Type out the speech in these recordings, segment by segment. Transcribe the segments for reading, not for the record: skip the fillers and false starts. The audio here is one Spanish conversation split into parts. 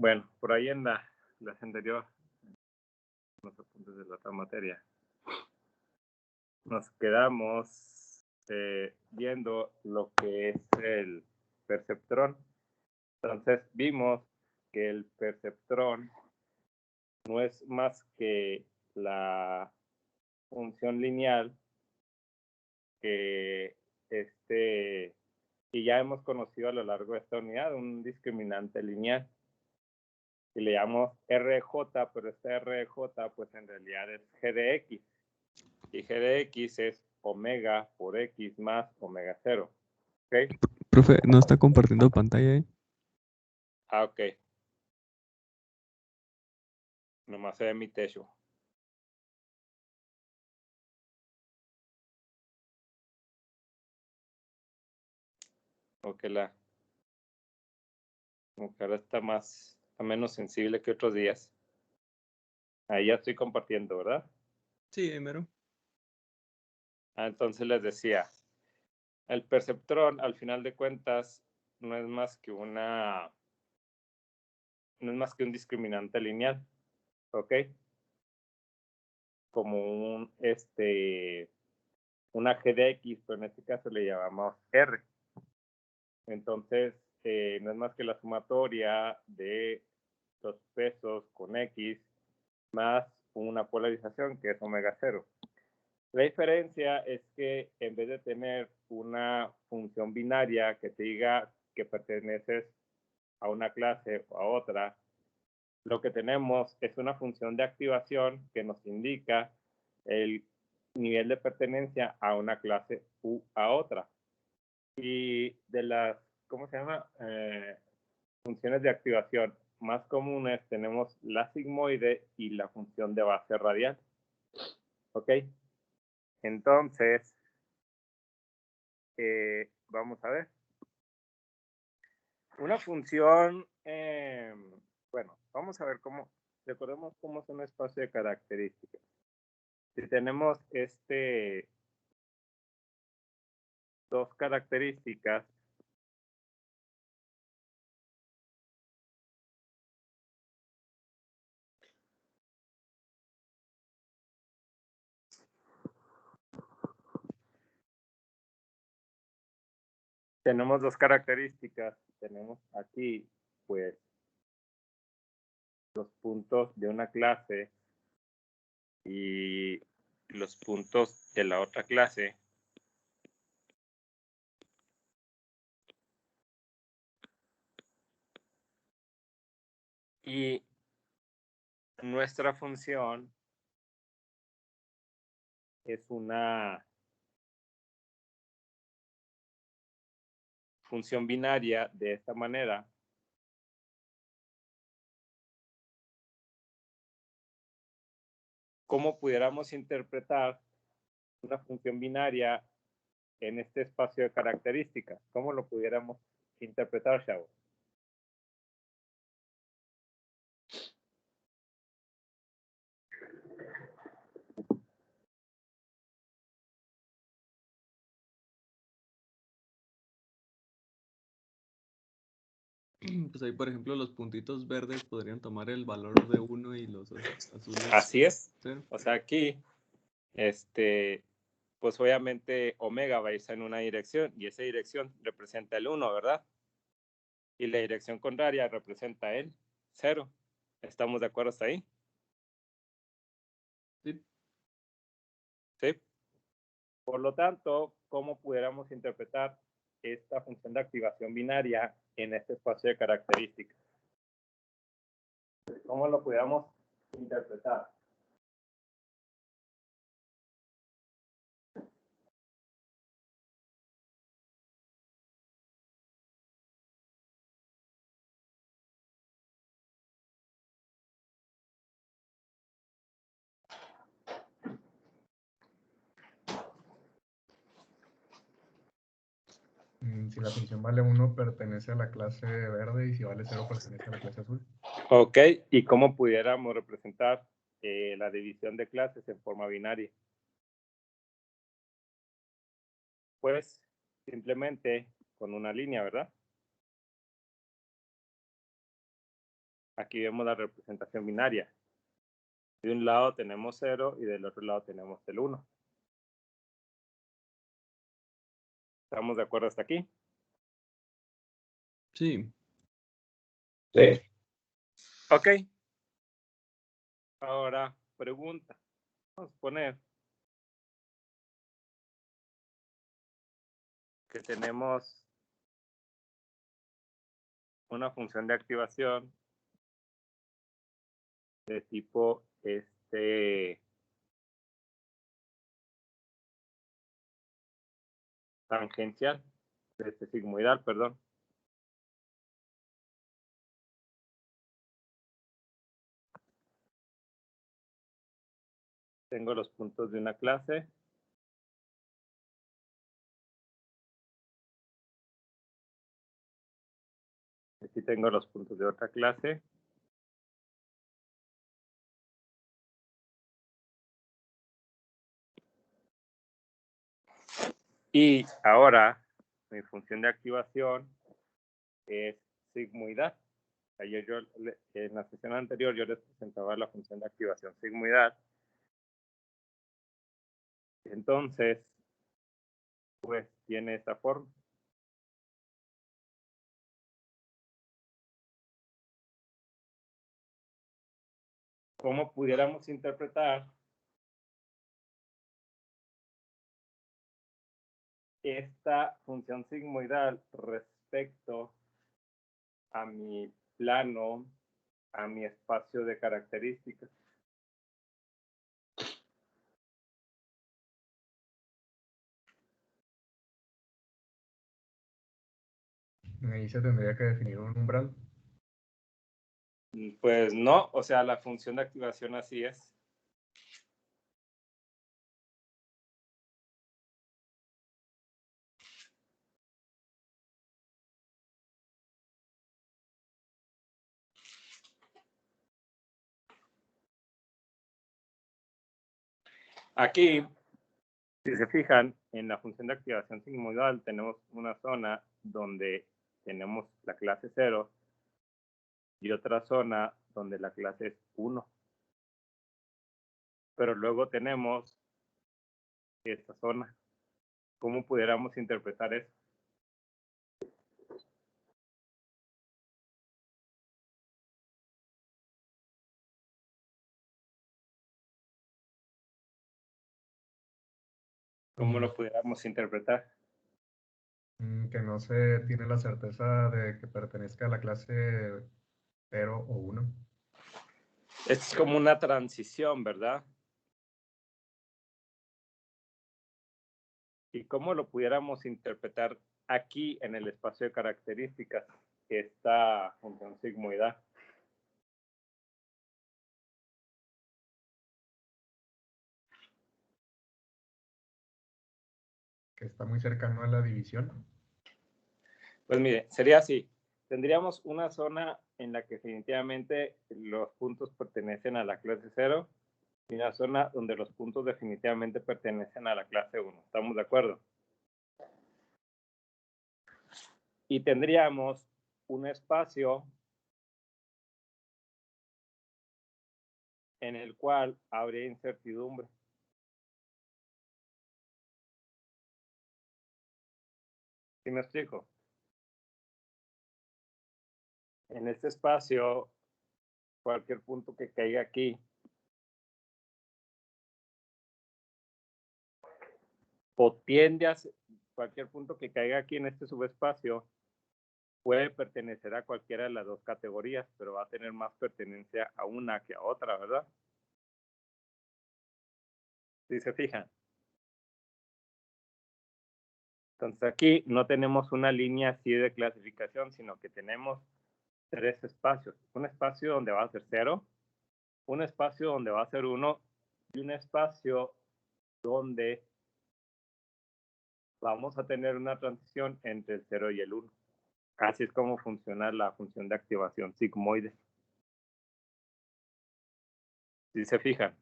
Bueno, por ahí en la clase anterior, los apuntes de la otra materia, nos quedamos viendo lo que es el perceptrón. Entonces vimos que el perceptrón no es más que la función lineal que ya hemos conocido a lo largo de esta unidad, un discriminante lineal. Y le llamamos RJ, pero esta RJ pues en realidad es G de X. Y G de X es omega por X más omega 0. ¿Ok? Profe, ¿no está compartiendo pantalla, eh? Ah, ok. Nomás se ve mi techo. Como que ahora está menos sensible que otros días. Ahí ya estoy compartiendo, ¿verdad? Sí, mero. Entonces les decía, el perceptrón, al final de cuentas, no es más que un discriminante lineal, ¿ok? Como una G de X, pero en este caso le llamamos R. Entonces, no es más que la sumatoria de los pesos con X más una polarización que es omega 0. La diferencia es que en vez de tener una función binaria que te diga que perteneces a una clase o a otra, lo que tenemos es una función de activación que nos indica el nivel de pertenencia a una clase u a otra. Y de las, ¿cómo se llama? Funciones de activación más comunes tenemos la sigmoide y la función de base radial. ¿Ok? Entonces, vamos a ver. Una función, bueno, vamos a ver recordemos cómo es un espacio de características. Si tenemos dos características, tenemos aquí, pues, los puntos de una clase y los puntos de la otra clase. Y nuestra función es una función binaria de esta manera. ¿Cómo pudiéramos interpretar una función binaria en este espacio de características? ¿Cómo lo pudiéramos interpretar, chavos? Pues ahí, por ejemplo, los puntitos verdes podrían tomar el valor de 1 y los azules. Así es. 0. O sea, aquí, pues obviamente omega va a irse en una dirección y esa dirección representa el 1, ¿verdad? Y la dirección contraria representa el 0. ¿Estamos de acuerdo hasta ahí? Sí. Sí. Por lo tanto, ¿cómo pudiéramos interpretar esta función de activación binaria en este espacio de características? ¿Cómo lo pudiéramos interpretar? Si la función vale 1, pertenece a la clase verde, y si vale 0, pertenece a la clase azul. Ok, ¿y cómo pudiéramos representar la división de clases en forma binaria? Pues simplemente con una línea, ¿verdad? Aquí vemos la representación binaria. De un lado tenemos 0 y del otro lado tenemos el 1. ¿Estamos de acuerdo hasta aquí? Sí. Sí. Ok. Ahora, pregunta. Vamos a poner que tenemos una función de activación de tipo tangencial, sigmoidal, perdón. Tengo los puntos de una clase. Aquí tengo los puntos de otra clase. Y ahora mi función de activación es sigmoidal. Ayer en la sesión anterior yo les presentaba la función de activación sigmoidal. Entonces, pues tiene esta forma. ¿Cómo pudiéramos interpretar esta función sigmoidal respecto a mi plano, a mi espacio de características? Ahí se tendría que definir un umbral. Pues no, o sea, la función de activación así es. Aquí, si se fijan, en la función de activación sigmoidal tenemos una zona donde tenemos la clase 0 y otra zona donde la clase es 1. Pero luego tenemos esta zona. ¿Cómo pudiéramos interpretar eso? ¿Cómo lo pudiéramos interpretar? Que no se tiene la certeza de que pertenezca a la clase 0 o 1. Esto es como una transición, ¿verdad? ¿Y cómo lo pudiéramos interpretar aquí en el espacio de características, esta función sigmoidal? Que está muy cercano a la división. Pues mire, sería así. Tendríamos una zona en la que definitivamente los puntos pertenecen a la clase 0 y una zona donde los puntos definitivamente pertenecen a la clase 1. ¿Estamos de acuerdo? Y tendríamos un espacio en el cual habría incertidumbre. ¿Sí me explico? En este espacio, cualquier punto que caiga aquí o tiende a cualquier punto que caiga aquí en este subespacio puede pertenecer a cualquiera de las dos categorías, pero va a tener más pertenencia a una que a otra, ¿verdad? ¿Sí se fijan? Entonces aquí no tenemos una línea así de clasificación, sino que tenemos tres espacios. Un espacio donde va a ser 0, un espacio donde va a ser 1 y un espacio donde vamos a tener una transición entre el 0 y el 1. Así es como funciona la función de activación sigmoide. ¿Sí se fijan?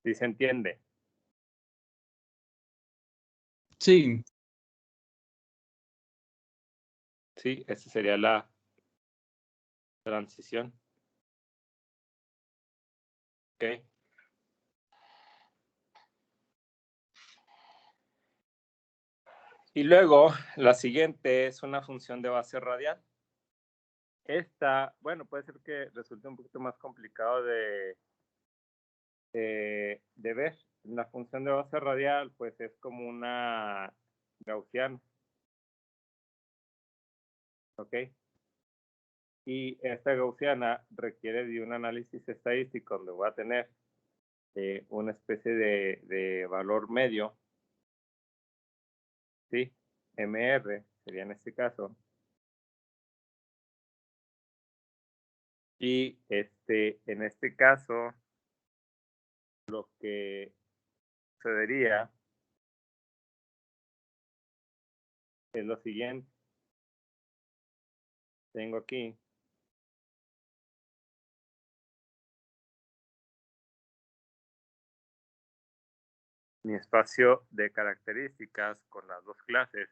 ¿Sí se entiende? Sí. Sí, esa sería la transición. Ok. Y luego, la siguiente es una función de base radial. Esta, bueno, puede ser que resulte un poquito más complicado de ver. La función de base radial, pues es como una gaussiana. ¿Ok? Y esta gaussiana requiere de un análisis estadístico donde voy a tener una especie de valor medio, ¿sí? MR sería en este caso. Y en este caso, lo que sucedería es lo siguiente. Tengo aquí mi espacio de características con las dos clases.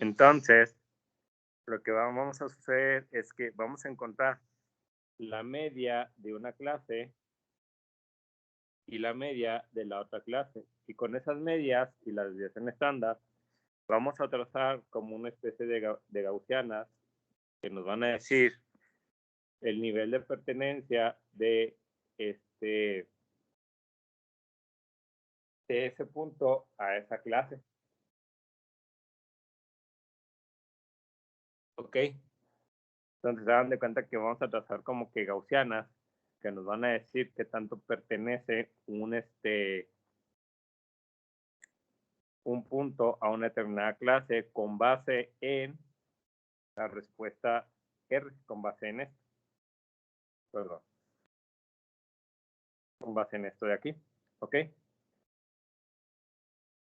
Entonces, lo que vamos a suceder es que vamos a encontrar la media de una clase y la media de la otra clase. Y con esas medias y la desviación estándar, vamos a trazar como una especie de gaussianas que nos van a decir el nivel de pertenencia de ese punto a esa clase. ¿Ok? Entonces se dan de cuenta que vamos a trazar como que gaussianas que nos van a decir qué tanto pertenece un punto a una determinada clase con base en la respuesta R, con base en esto. Perdón. Con base en esto de aquí. ¿Ok?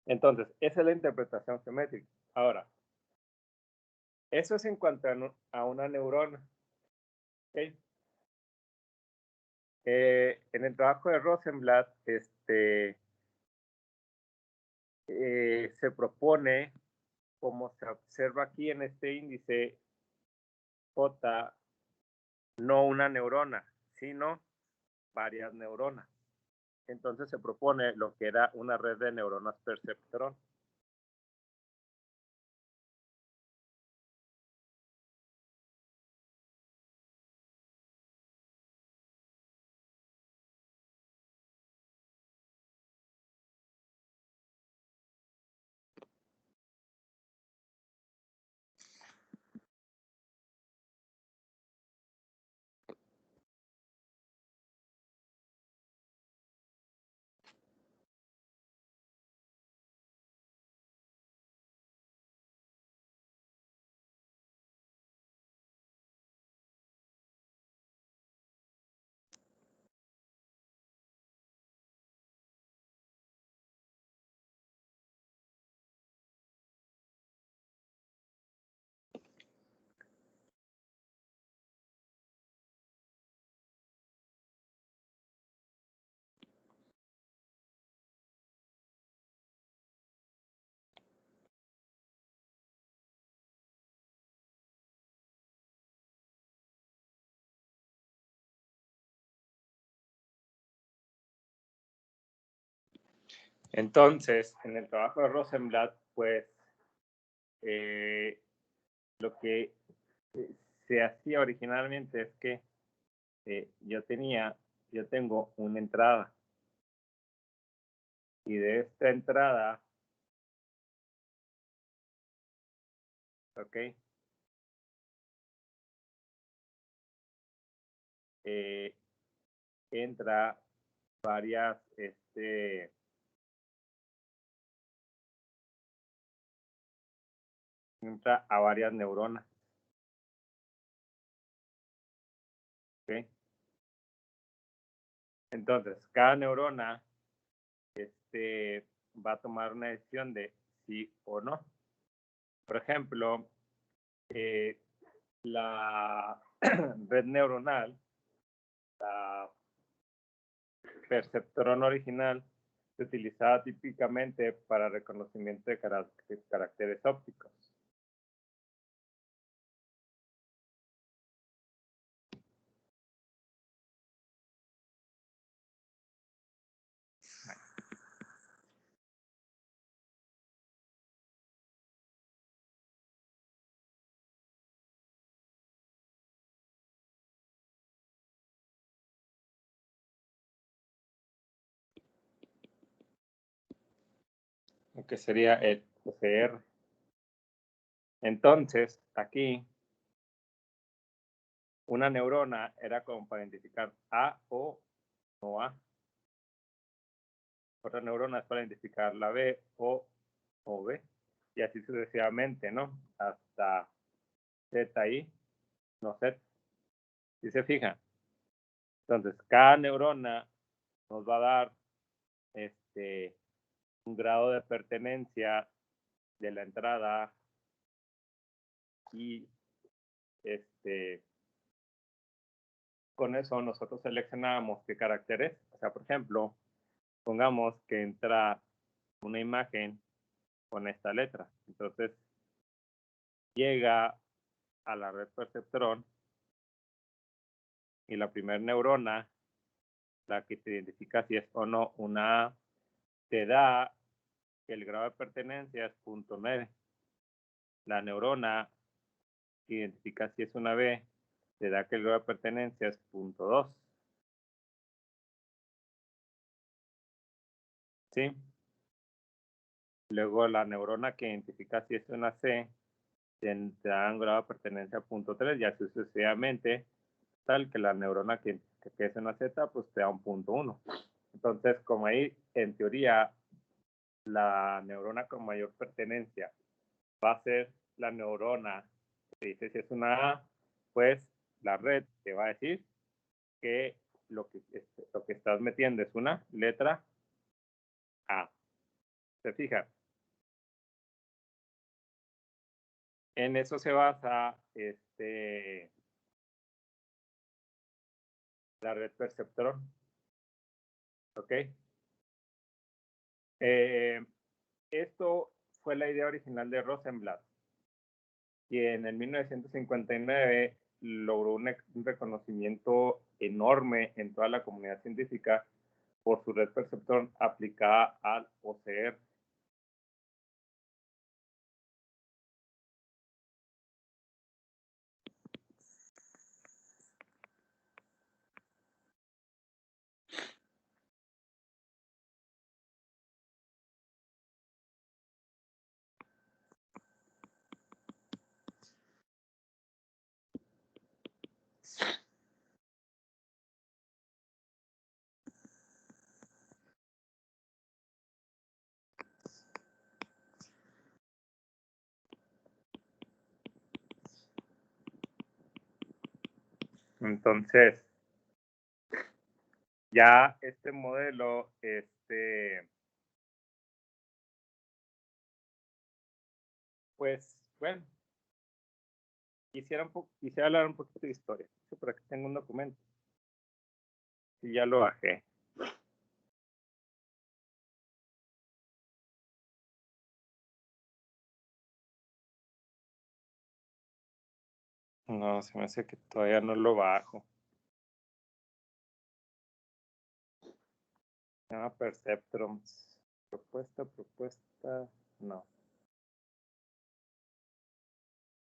Entonces, esa es la interpretación geométrica. Ahora, eso es en cuanto a una neurona. ¿Ok? En el trabajo de Rosenblatt, se propone, como se observa aquí en este índice J, no una neurona, sino varias neuronas. Entonces se propone lo que era una red de neuronas perceptrón. Entonces, en el trabajo de Rosenblatt, pues, lo que se hacía originalmente es que yo tengo una entrada. Y de esta entrada, ¿ok? Entra varias, entra a varias neuronas. ¿Ok? Entonces, cada neurona va a tomar una decisión de sí o no. Por ejemplo, la red neuronal, la perceptrón original, se utilizaba típicamente para reconocimiento de caracteres ópticos. Lo que sería el OCR. Entonces, aquí, una neurona era como para identificar A o no A. Otra neurona es para identificar la B o no B. Y así sucesivamente, ¿no? Hasta ZI, no Z. Si se fijan. Entonces, cada neurona nos va a dar un grado de pertenencia de la entrada y con eso nosotros seleccionamos qué caracteres. O sea, por ejemplo, pongamos que entra una imagen con esta letra. Entonces, llega a la red perceptrón y la primera neurona, la que te identifica si es o no una A, te da que el grado de pertenencia es 0.9. La neurona que identifica si es una B, te da que el grado de pertenencia es 0.2. ¿Sí? Luego la neurona que identifica si es una C, te da un grado de pertenencia 0.3 y así sucesivamente, tal que la neurona que es una Z, pues te da un 0.1. Entonces, como ahí, en teoría, la neurona con mayor pertenencia va a ser la neurona que dice si es una A, pues la red te va a decir que lo que estás metiendo es una letra A. ¿Se fijan? En eso se basa la red perceptrón. ¿Ok? Esto fue la idea original de Rosenblatt, quien en 1959 logró un reconocimiento enorme en toda la comunidad científica por su red perceptrón aplicada al OCR. Entonces, ya este modelo, pues, bueno, quisiera hablar un poquito de historia. Por aquí tengo un documento y ya lo bajé. No, se me hace que todavía no lo bajo. Se llama Perceptrons. Propuesta, no.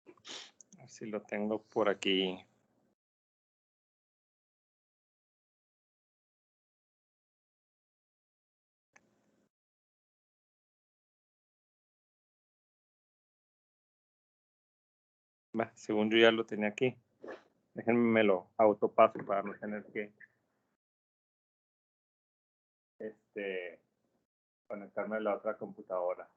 A ver si lo tengo por aquí. Según yo ya lo tenía aquí. Déjenme me lo autopaso para no tener que conectarme a la otra computadora.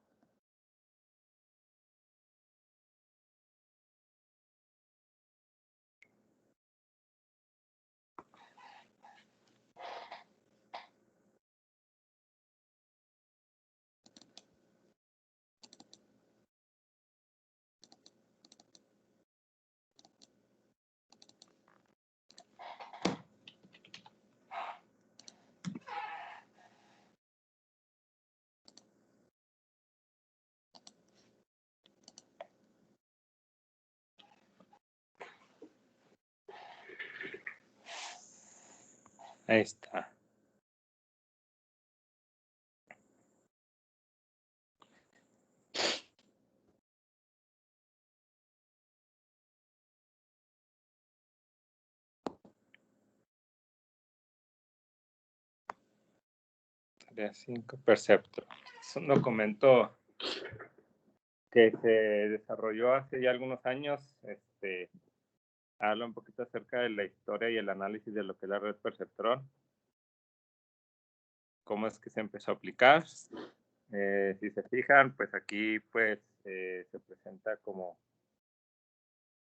Ahí está. Tarea 5, Perceptron. Es un documento que se desarrolló hace ya algunos años. Habla un poquito acerca de la historia y el análisis de lo que es la red Perceptron. Cómo es que se empezó a aplicar. Si se fijan, pues aquí pues se presenta como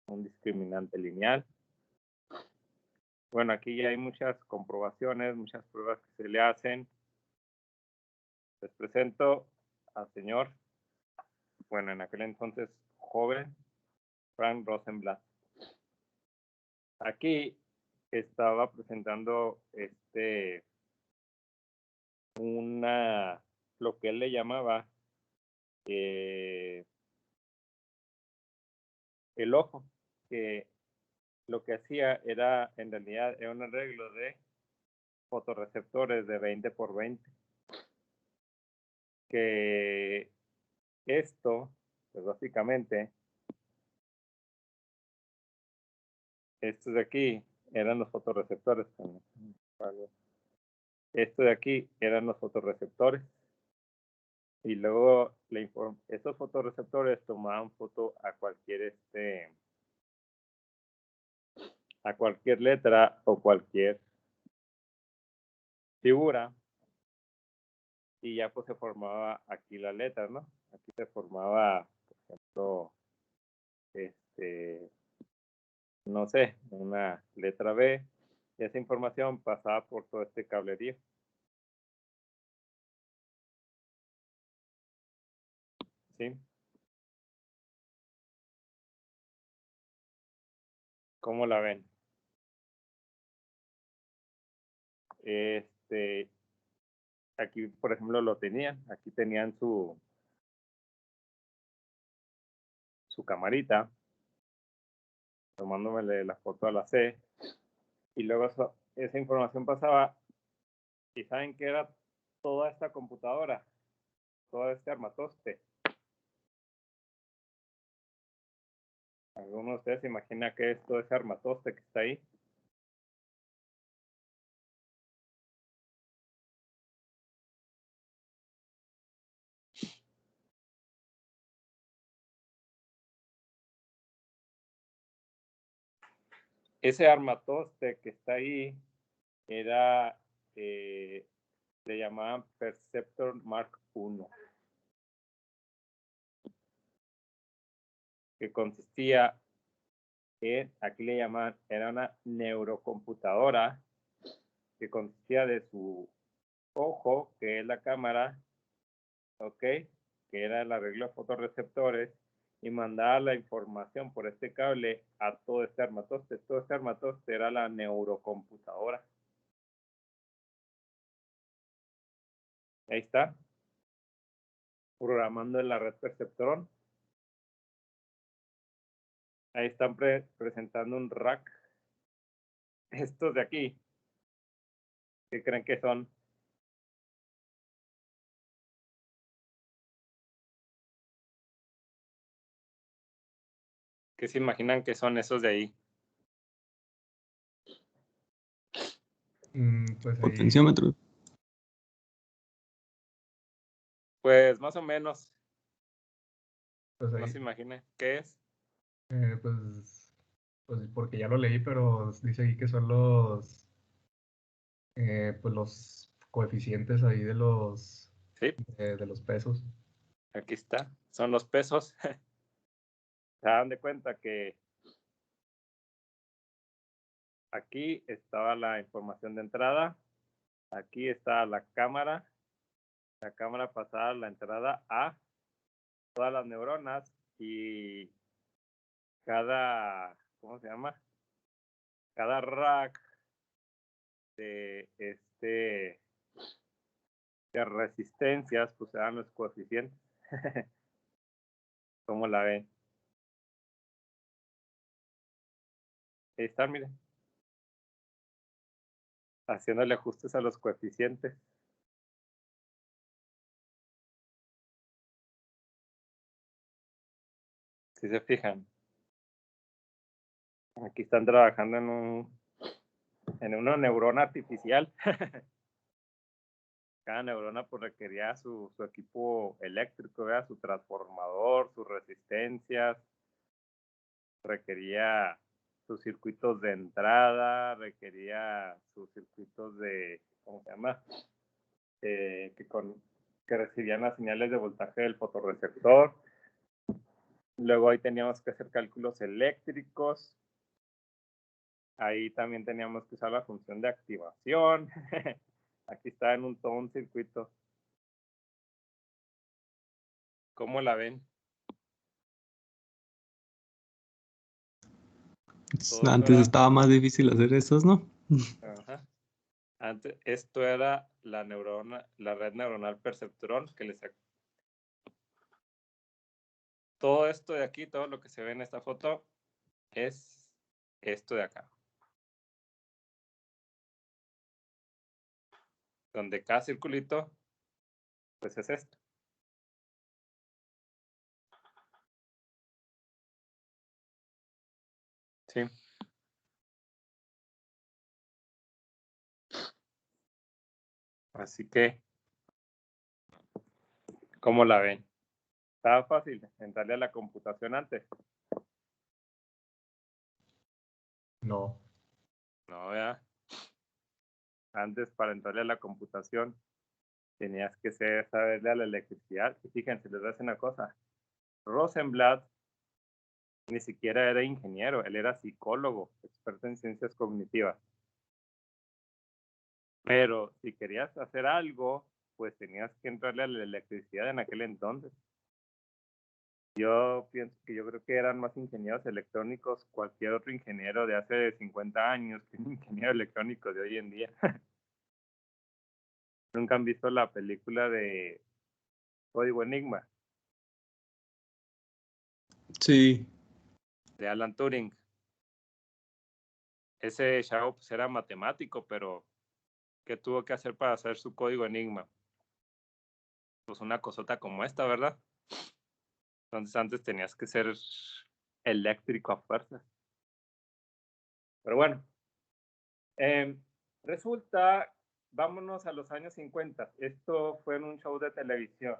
un discriminante lineal. Bueno, aquí ya hay muchas comprobaciones, muchas pruebas que se le hacen. Les presento al señor, bueno, en aquel entonces joven, Frank Rosenblatt. Aquí estaba presentando lo que él le llamaba el ojo, que lo que hacía era, en realidad, era un arreglo de fotorreceptores de 20 por 20. Que esto, pues básicamente, estos de aquí eran los fotorreceptores. Esto de aquí eran los fotorreceptores. Y luego estos fotorreceptores tomaban foto a cualquier letra o cualquier figura, y ya pues se formaba aquí la letra, ¿no? Aquí se formaba, por ejemplo, no sé, una letra B, y esa información pasaba por todo este cablerío. ¿Sí? ¿Cómo la ven? Aquí, por ejemplo, lo tenían. Aquí tenían su camarita, tomándome la foto a la C, y luego esa información pasaba, y ¿saben qué era toda esta computadora? Todo este armatoste. ¿Alguno de ustedes se imagina qué es todo ese armatoste que está ahí? Ese armatoste que está ahí era, le llamaban Perceptron Mark I, que consistía en, aquí le llamaban, era una neurocomputadora que consistía de su ojo, que es la cámara, ¿ok? Que era el arreglo de fotorreceptores, y mandaba la información por este cable a todo este armatoste. Todo este armatoste era la neurocomputadora. Ahí está. Programando en la red Perceptron. Ahí están presentando un rack. Estos de aquí, ¿qué creen que son? ¿Qué se imaginan que son esos de ahí? Pues ahí, Potenciómetro. Pues más o menos. pues No ahí, se imaginen. ¿Qué es? pues porque ya lo leí, pero dice ahí que son los coeficientes ahí Sí, de los pesos. aquí está. Son los pesos. Se dan de cuenta que aquí estaba la información de entrada. Aquí está la cámara. La cámara pasaba la entrada a todas las neuronas, y ¿cómo se llama? Cada rack de de resistencias, pues se dan los coeficientes. ¿Cómo la ven? Ahí están, miren. haciéndole ajustes a los coeficientes. Si se fijan, aquí están trabajando en una neurona artificial. Cada neurona pues requería su equipo eléctrico, ¿verdad? Su transformador, sus resistencias, requería sus circuitos de entrada, requería sus circuitos de, ¿cómo se llama? Que recibían las señales de voltaje del fotorreceptor. Luego ahí teníamos que hacer cálculos eléctricos. Ahí también teníamos que usar la función de activación. Aquí está en todo un circuito. ¿Cómo la ven? Antes estaba más difícil hacer esos, ¿no? Ajá. Antes, esto era la red neuronal perceptrón que les... Todo esto de aquí, todo lo que se ve en esta foto, es esto de acá. Donde cada circulito, pues es esto. Sí. Así que, ¿cómo la ven? Estaba fácil entrarle a la computación antes. No. No, ya. Antes, para entrarle a la computación, tenías que saberle a la electricidad. Y fíjense, les voy a decir una cosa. Rosenblatt ni siquiera era ingeniero, él era psicólogo, experto en ciencias cognitivas. Pero si querías hacer algo, pues tenías que entrarle a la electricidad en aquel entonces. Yo creo que eran más ingenieros electrónicos cualquier otro ingeniero de hace 50 años que un ingeniero electrónico de hoy en día. ¿Nunca han visto la película de Código Enigma? Sí. De Alan Turing. Ese chavo pues era matemático, pero ¿qué tuvo que hacer para hacer su Código Enigma? Pues una cosota como esta, ¿verdad? Entonces antes tenías que ser eléctrico a fuerza. Pero bueno, resulta, vámonos a los años 50. Esto fue en un show de televisión.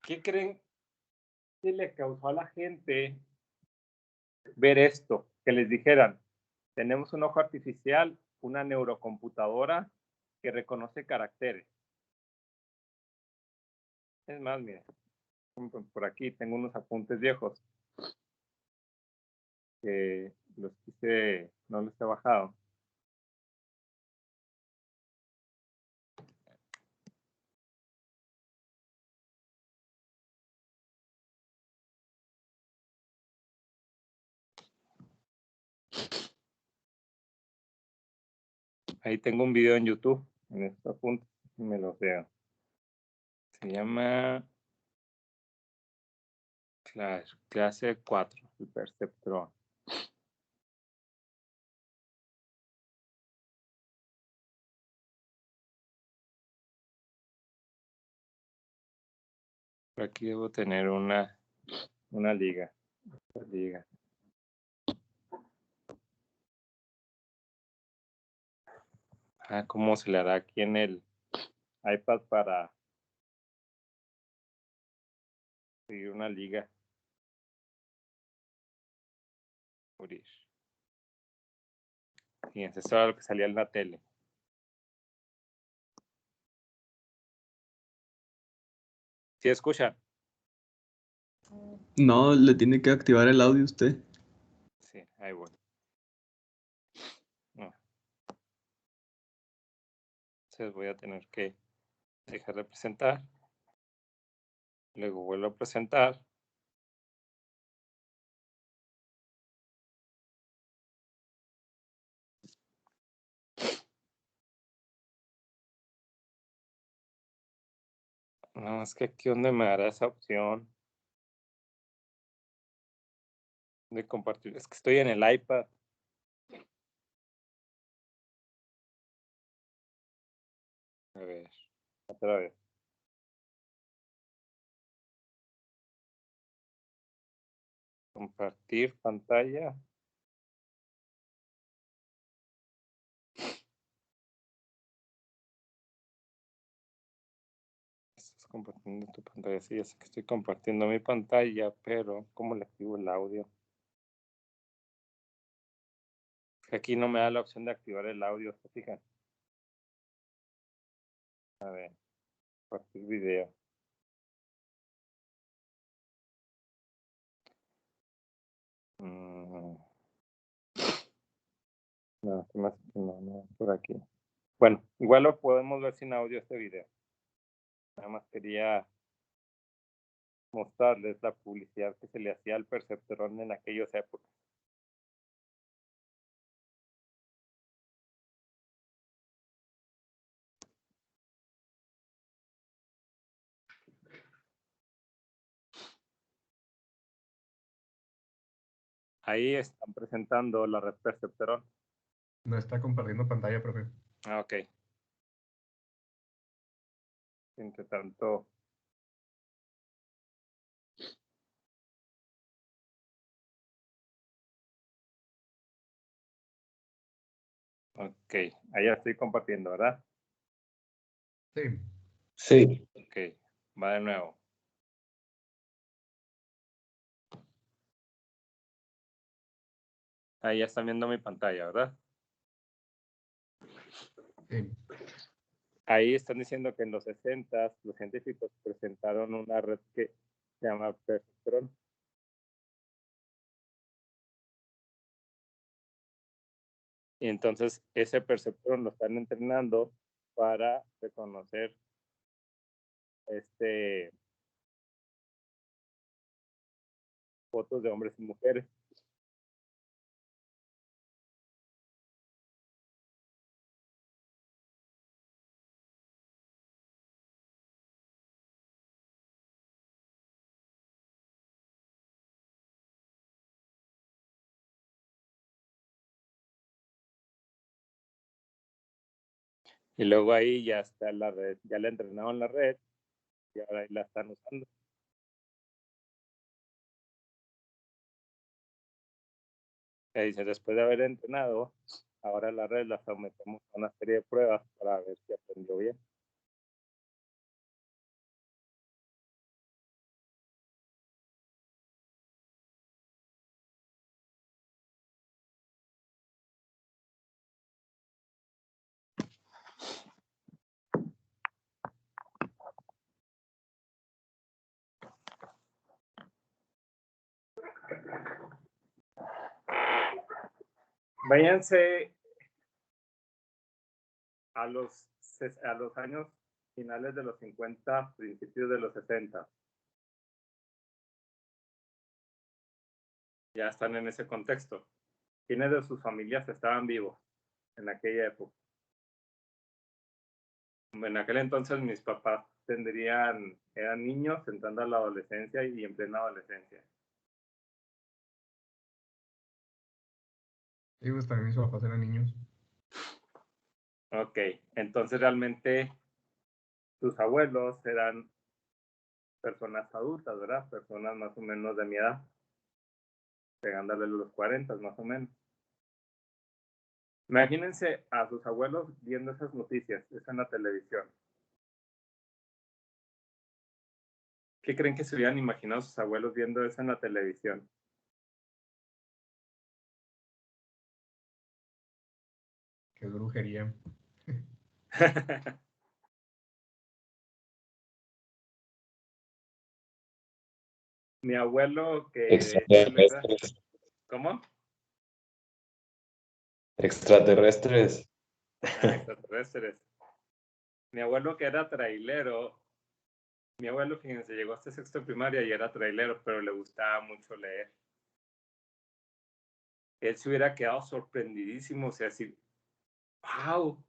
¿Qué creen que le causó a la gente ver esto? Que les dijeran, tenemos un ojo artificial, una neurocomputadora que reconoce caracteres. Es más, miren, por aquí tengo unos apuntes viejos que los quise, no los he bajado. Ahí tengo un video en YouTube, en estos apuntes, me los veo. Se llama clase 4, el perceptrón. Aquí debo tener una liga. ¿Cómo se le hará aquí en el iPad para seguir una liga? Fíjense, esto era lo que salía en la tele. ¿Sí escuchan? No, le tiene que activar el audio usted. Sí, ahí voy. No. Entonces voy a tener que dejar de presentar. Luego vuelvo a presentar. No, es que aquí donde me dará esa opción de compartir. Es que estoy en el iPad. A ver, otra vez. Compartir pantalla. Estás compartiendo tu pantalla. Sí, ya sé que estoy compartiendo mi pantalla, pero ¿cómo le activo el audio? Aquí no me da la opción de activar el audio, ¿se fijan? A ver, compartir video. No, se me hace que no, por aquí. Bueno, igual lo podemos ver sin audio este video. Nada más quería mostrarles la publicidad que se le hacía al Perceptron en aquellas épocas. Ahí están presentando la red Perceptron. No está compartiendo pantalla, profe. Ah, ok. Entre tanto, ok, ahí ya estoy compartiendo, ¿verdad? Sí. Sí. Ok, va de nuevo. Ahí ya están viendo mi pantalla, ¿verdad? Sí. Ahí están diciendo que en los 60 los científicos presentaron una red que se llama Perceptron. Y entonces ese perceptron lo están entrenando para reconocer fotos de hombres y mujeres. Y luego ahí ya está la red, ya la entrenaron la red y ahora ahí la están usando. Y dice, después de haber entrenado, ahora la red la sometemos a una serie de pruebas para ver si aprendió bien. Váyanse a los años finales de los 50, principios de los 60. Ya están en ese contexto. ¿Quiénes de sus familias estaban vivos en aquella época? En aquel entonces mis papás eran niños entrando a la adolescencia y en plena adolescencia. Sí, pues también mis papás eran niños. Ok, entonces realmente sus abuelos eran personas adultas, ¿verdad? Personas más o menos de mi edad, pegándole los 40 más o menos. Imagínense a sus abuelos viendo esas noticias, eso en la televisión. ¿Qué creen que se hubieran imaginado sus abuelos viendo eso en la televisión? Qué brujería. Mi abuelo que... Extraterrestres. ¿Cómo? Extraterrestres. Extraterrestres. Mi abuelo que era trailero, mi abuelo, fíjense, llegó hasta sexto de primaria y era trailero, pero le gustaba mucho leer. Él se hubiera quedado sorprendidísimo, o sea, así, wow,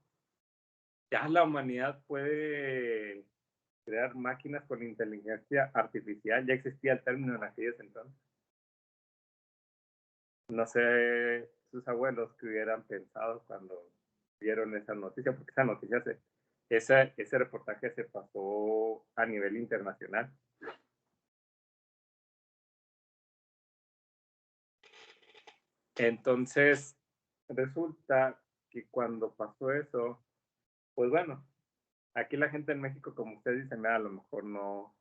ya la humanidad puede crear máquinas con inteligencia artificial, ya existía el término en aquellos entonces. No sé sus abuelos que hubieran pensado cuando vieron esa noticia, porque esa noticia ese reportaje se pasó a nivel internacional. Entonces, resulta que cuando pasó eso, pues bueno, aquí la gente en México, como ustedes dicen, a lo mejor no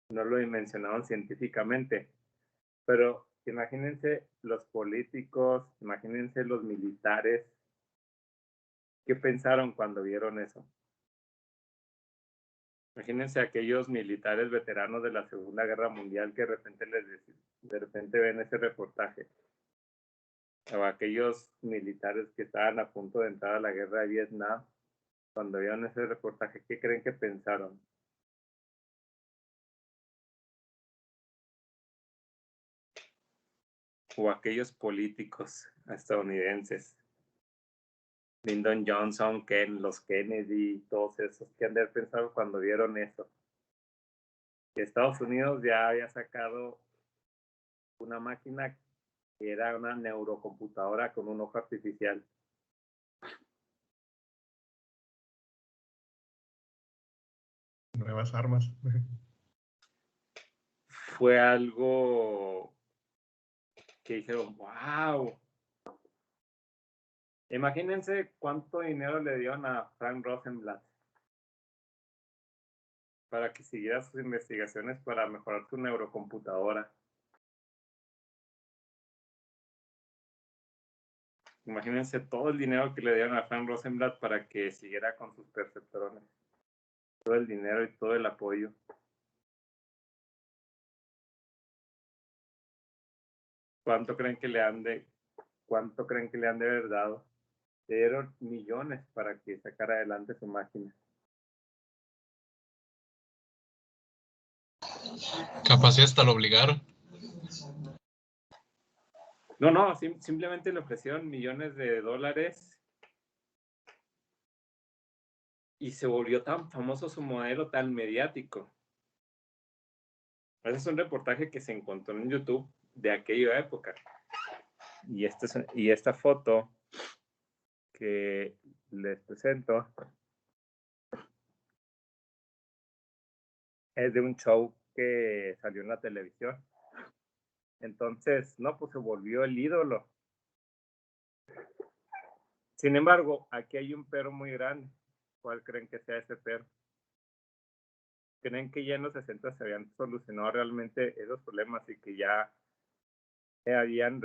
lo dimensionaron científicamente, pero imagínense los políticos, imagínense los militares, ¿qué pensaron cuando vieron eso? Imagínense aquellos militares veteranos de la Segunda Guerra Mundial que de repente ven ese reportaje. O aquellos militares que estaban a punto de entrar a la guerra de Vietnam, cuando vieron ese reportaje, ¿qué creen que pensaron? O aquellos políticos estadounidenses, Lyndon Johnson, los Kennedy, todos esos, ¿qué han de haber pensado cuando vieron eso? Que Estados Unidos ya había sacado una máquina que era una neurocomputadora con un ojo artificial. Nuevas armas. Fue algo que dijeron, wow. Imagínense cuánto dinero le dieron a Frank Rosenblatt para que siguiera sus investigaciones para mejorar su neurocomputadora. Imagínense todo el dinero que le dieron a Frank Rosenblatt para que siguiera con sus perceptrones. Todo el dinero y todo el apoyo. ¿Cuánto creen que le han de haber dado? Le dieron millones para que sacara adelante su máquina. Capaz y hasta lo obligaron. No, simplemente le ofrecieron millones de dólares y se volvió tan famoso su modelo, tan mediático. Ese es un reportaje que se encontró en YouTube de aquella época. Y esta foto que les presento es de un show que salió en la televisión. Entonces, no, pues se volvió el ídolo. Sin embargo, aquí hay un pero muy grande. ¿Cuál creen que sea ese pero? ¿Creen que ya en los 60 se habían solucionado realmente esos problemas y que ya habían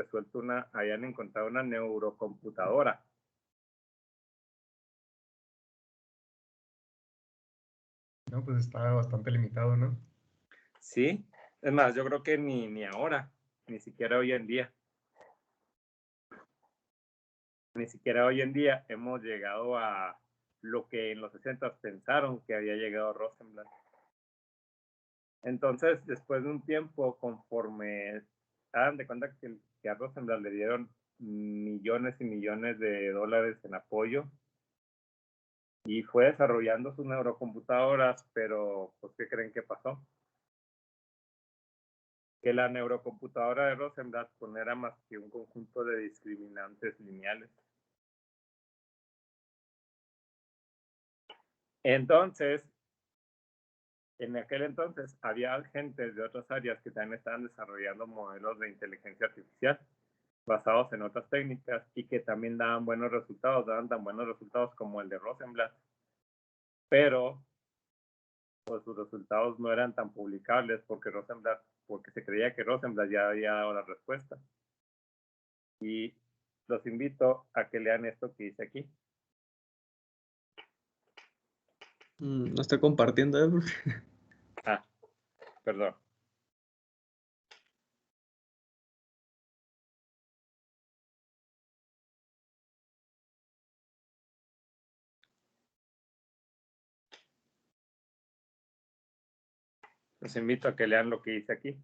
encontrado una neurocomputadora? No, pues está bastante limitado, ¿no? Sí, es más, yo creo que ni ahora, ni siquiera hoy en día. Ni siquiera hoy en día hemos llegado a lo que en los 60 pensaron que había llegado Rosenblatt. Entonces, después de un tiempo, conforme hagan de cuenta que a Rosenblatt le dieron millones y millones de dólares en apoyo y fue desarrollando sus neurocomputadoras, pero pues, ¿qué creen que pasó? Que la neurocomputadora de Rosenblatt pues, no era más que un conjunto de discriminantes lineales. Entonces, en aquel entonces había gente de otras áreas que también estaban desarrollando modelos de inteligencia artificial basados en otras técnicas y que también daban tan buenos resultados como el de Rosenblatt. Pero pues sus resultados no eran tan publicables porque se creía que Rosenblatt ya había dado la respuesta. Y los invito a que lean esto que dice aquí. No estoy compartiendo, Perdón. Los invito a que lean lo que dice aquí.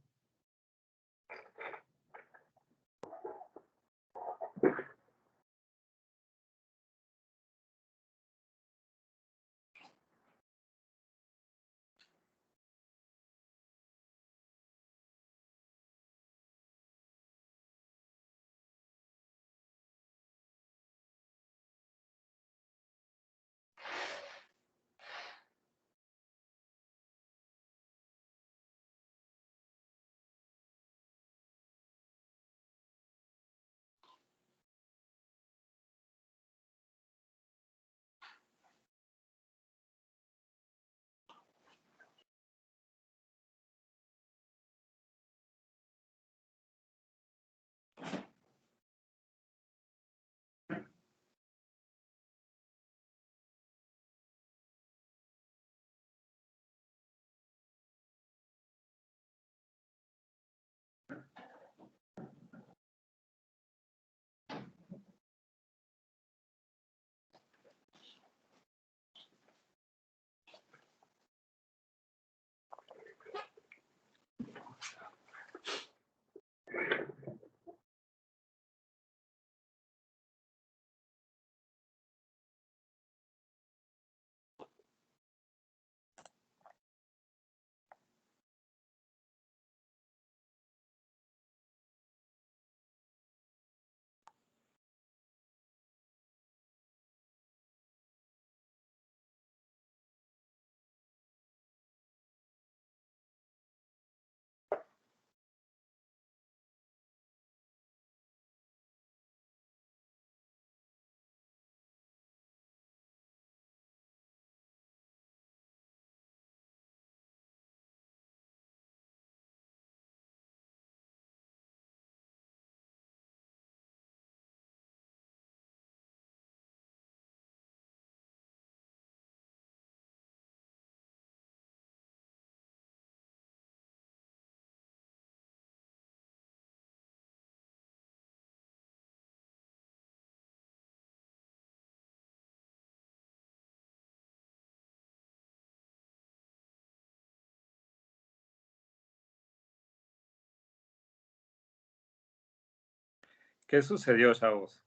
¿Qué sucedió, chavos?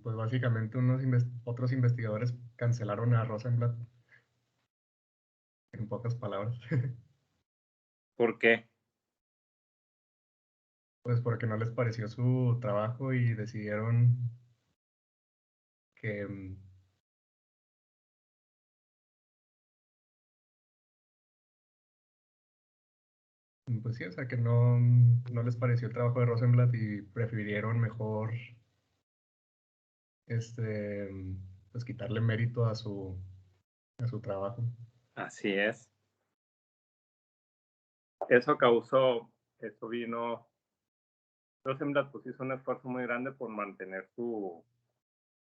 Pues básicamente otros investigadores cancelaron a Rosenblatt, en pocas palabras. ¿Por qué? Pues porque no les pareció su trabajo y decidieron que, pues sí, o sea, que no les pareció el trabajo de Rosenblatt y prefirieron mejor, este, pues quitarle mérito a su trabajo. Así es. Eso vino, Rosenblatt pues hizo un esfuerzo muy grande por mantener su,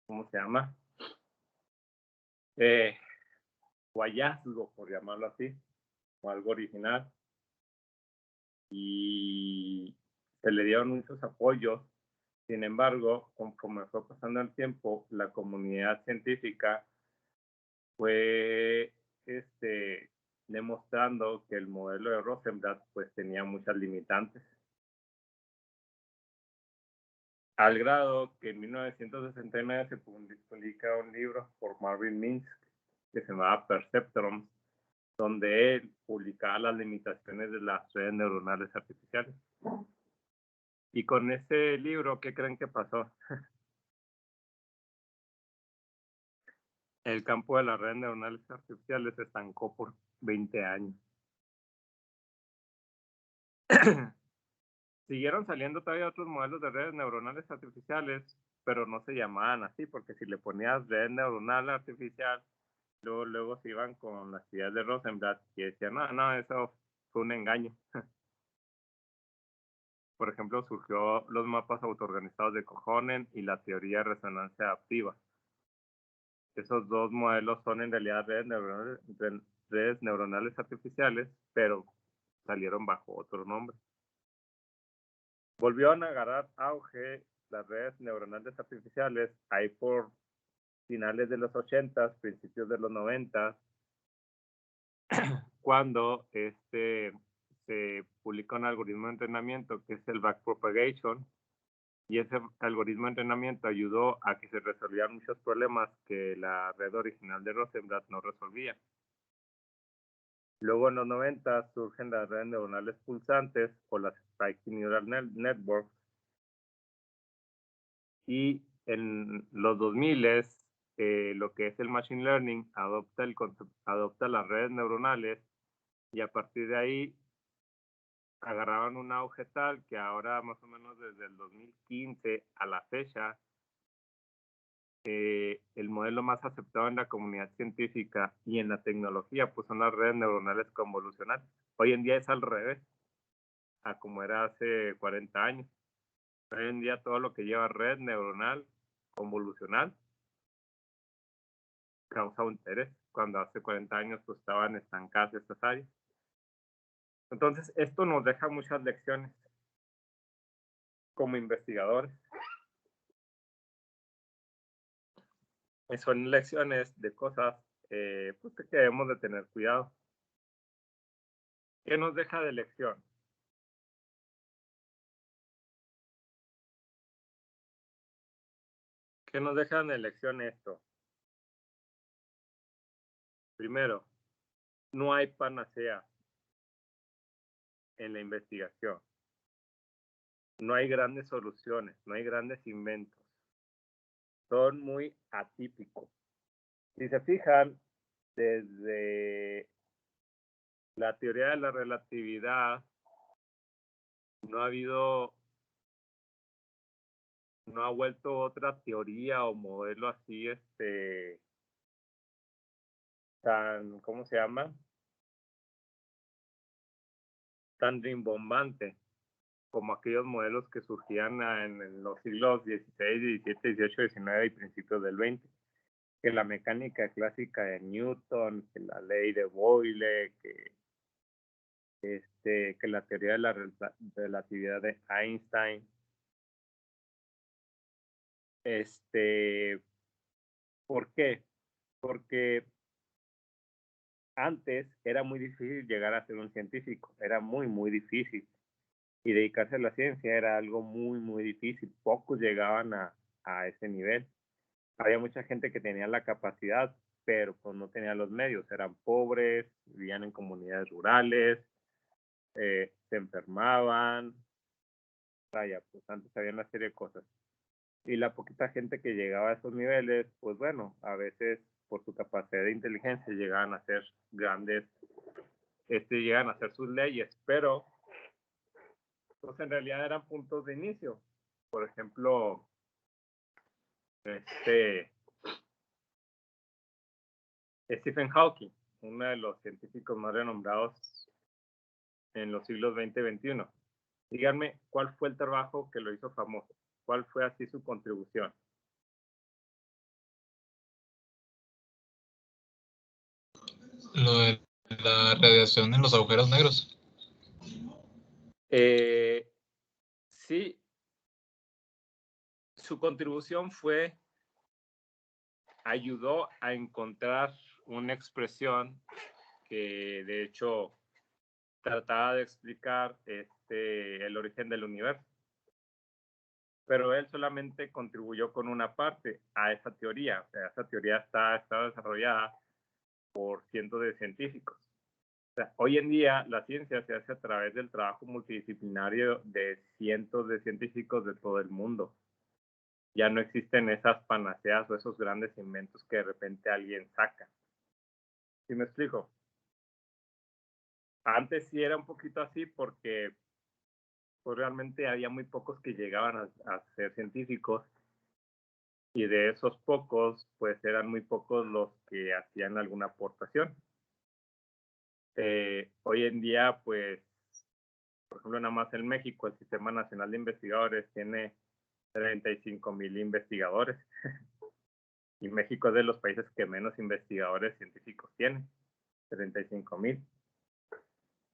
¿cómo se llama? Su hallazgo, por llamarlo así, o algo original. Y se le dieron muchos apoyos. Sin embargo, conforme fue pasando el tiempo, la comunidad científica fue demostrando que el modelo de Rosenblatt pues tenía muchas limitantes. Al grado que en 1969 se publica un libro por Marvin Minsky que se llamaba Perceptrons, donde él publicaba las limitaciones de las redes neuronales artificiales. Y con ese libro, ¿qué creen que pasó? El campo de las redes neuronales artificiales se estancó por 20 años. Siguieron saliendo todavía otros modelos de redes neuronales artificiales, pero no se llamaban así, porque si le ponías red neuronal artificial, luego se iban con las ideas de Rosenblatt y decían, no, eso fue un engaño. Por ejemplo, surgió los mapas autoorganizados de Cojonen y la teoría de resonancia adaptiva. Esos dos modelos son en realidad redes neuronales artificiales, pero salieron bajo otro nombre. Volvieron a agarrar auge las redes neuronales artificiales ahí por finales de los 80s, principios de los 90s, cuando se publica un algoritmo de entrenamiento que es el backpropagation, y ese algoritmo de entrenamiento ayudó a que se resolvieran muchos problemas que la red original de Rosenblatt no resolvía. Luego en los 90 surgen las redes neuronales pulsantes o las Spiking Neural Networks, y en los 2000 lo que es el Machine Learning adopta las redes neuronales, y a partir de ahí agarraron un auge tal que ahora más o menos desde el 2015 a la fecha, el modelo más aceptado en la comunidad científica y en la tecnología pues son las redes neuronales convolucionales. Hoy en día es al revés a como era hace 40 años. Hoy en día todo lo que lleva red neuronal convolucional causa un interés, cuando hace 40 años pues estaban estancadas estas áreas. Entonces esto nos deja muchas lecciones como investigadores. Son lecciones de cosas pues que debemos de tener cuidado. ¿Qué nos deja de lección? ¿Qué nos deja de lección esto? Primero, no hay panacea en la investigación. No hay grandes soluciones, no hay grandes inventos. Son muy atípicos. Si se fijan, desde la teoría de la relatividad, no ha vuelto otra teoría o modelo así, tan, ¿cómo se llama? Tan rimbombante como aquellos modelos que surgían en los siglos XVI, XVII, XVIII, XIX y principios del XX. Que la mecánica clásica de Newton, que la ley de Boyle, que la teoría de la relatividad de Einstein. ¿Por qué? Porque antes era muy difícil llegar a ser un científico, era muy, muy difícil. y dedicarse a la ciencia era algo muy, muy difícil. Pocos llegaban a ese nivel. Había mucha gente que tenía la capacidad, pero pues no tenía los medios. Eran pobres, vivían en comunidades rurales, se enfermaban. Vaya, pues antes había una serie de cosas. Y la poquita gente que llegaba a esos niveles, pues bueno, a veces por su capacidad de inteligencia llegaban a ser grandes, llegan a hacer sus leyes, pero pues en realidad eran puntos de inicio. Por ejemplo, Stephen Hawking, uno de los científicos más renombrados en los siglos XX y XXI. Díganme, ¿cuál fue el trabajo que lo hizo famoso? ¿Cuál fue así su contribución? Lo de la radiación en los agujeros negros. Sí, su contribución ayudó a encontrar una expresión que de hecho trataba de explicar el origen del universo. Pero él solamente contribuyó con una parte a esa teoría. O sea, esa teoría está desarrollada por cientos de científicos. O sea, hoy en día la ciencia se hace a través del trabajo multidisciplinario de cientos de científicos de todo el mundo. Ya no existen esas panaceas o esos grandes inventos que de repente alguien saca. ¿Sí me explico? Antes sí era un poquito así porque pues, realmente había muy pocos que llegaban a ser científicos y de esos pocos, pues eran muy pocos los que hacían alguna aportación. Hoy en día, pues, por ejemplo, nada más en México, el Sistema Nacional de Investigadores tiene 35,000 investigadores. Y México es de los países que menos investigadores científicos tiene, 35,000.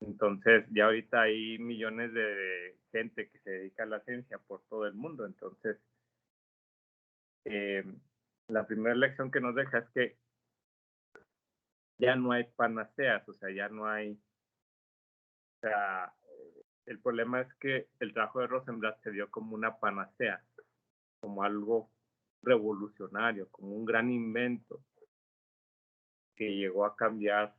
Entonces, ya ahorita hay millones de gente que se dedica a la ciencia por todo el mundo. Entonces, la primera lección que nos deja es que ya no hay panaceas, o sea, ya no hay, o sea, el problema es que el trabajo de Rosenblatt se dio como una panacea, como algo revolucionario, como un gran invento que llegó a cambiar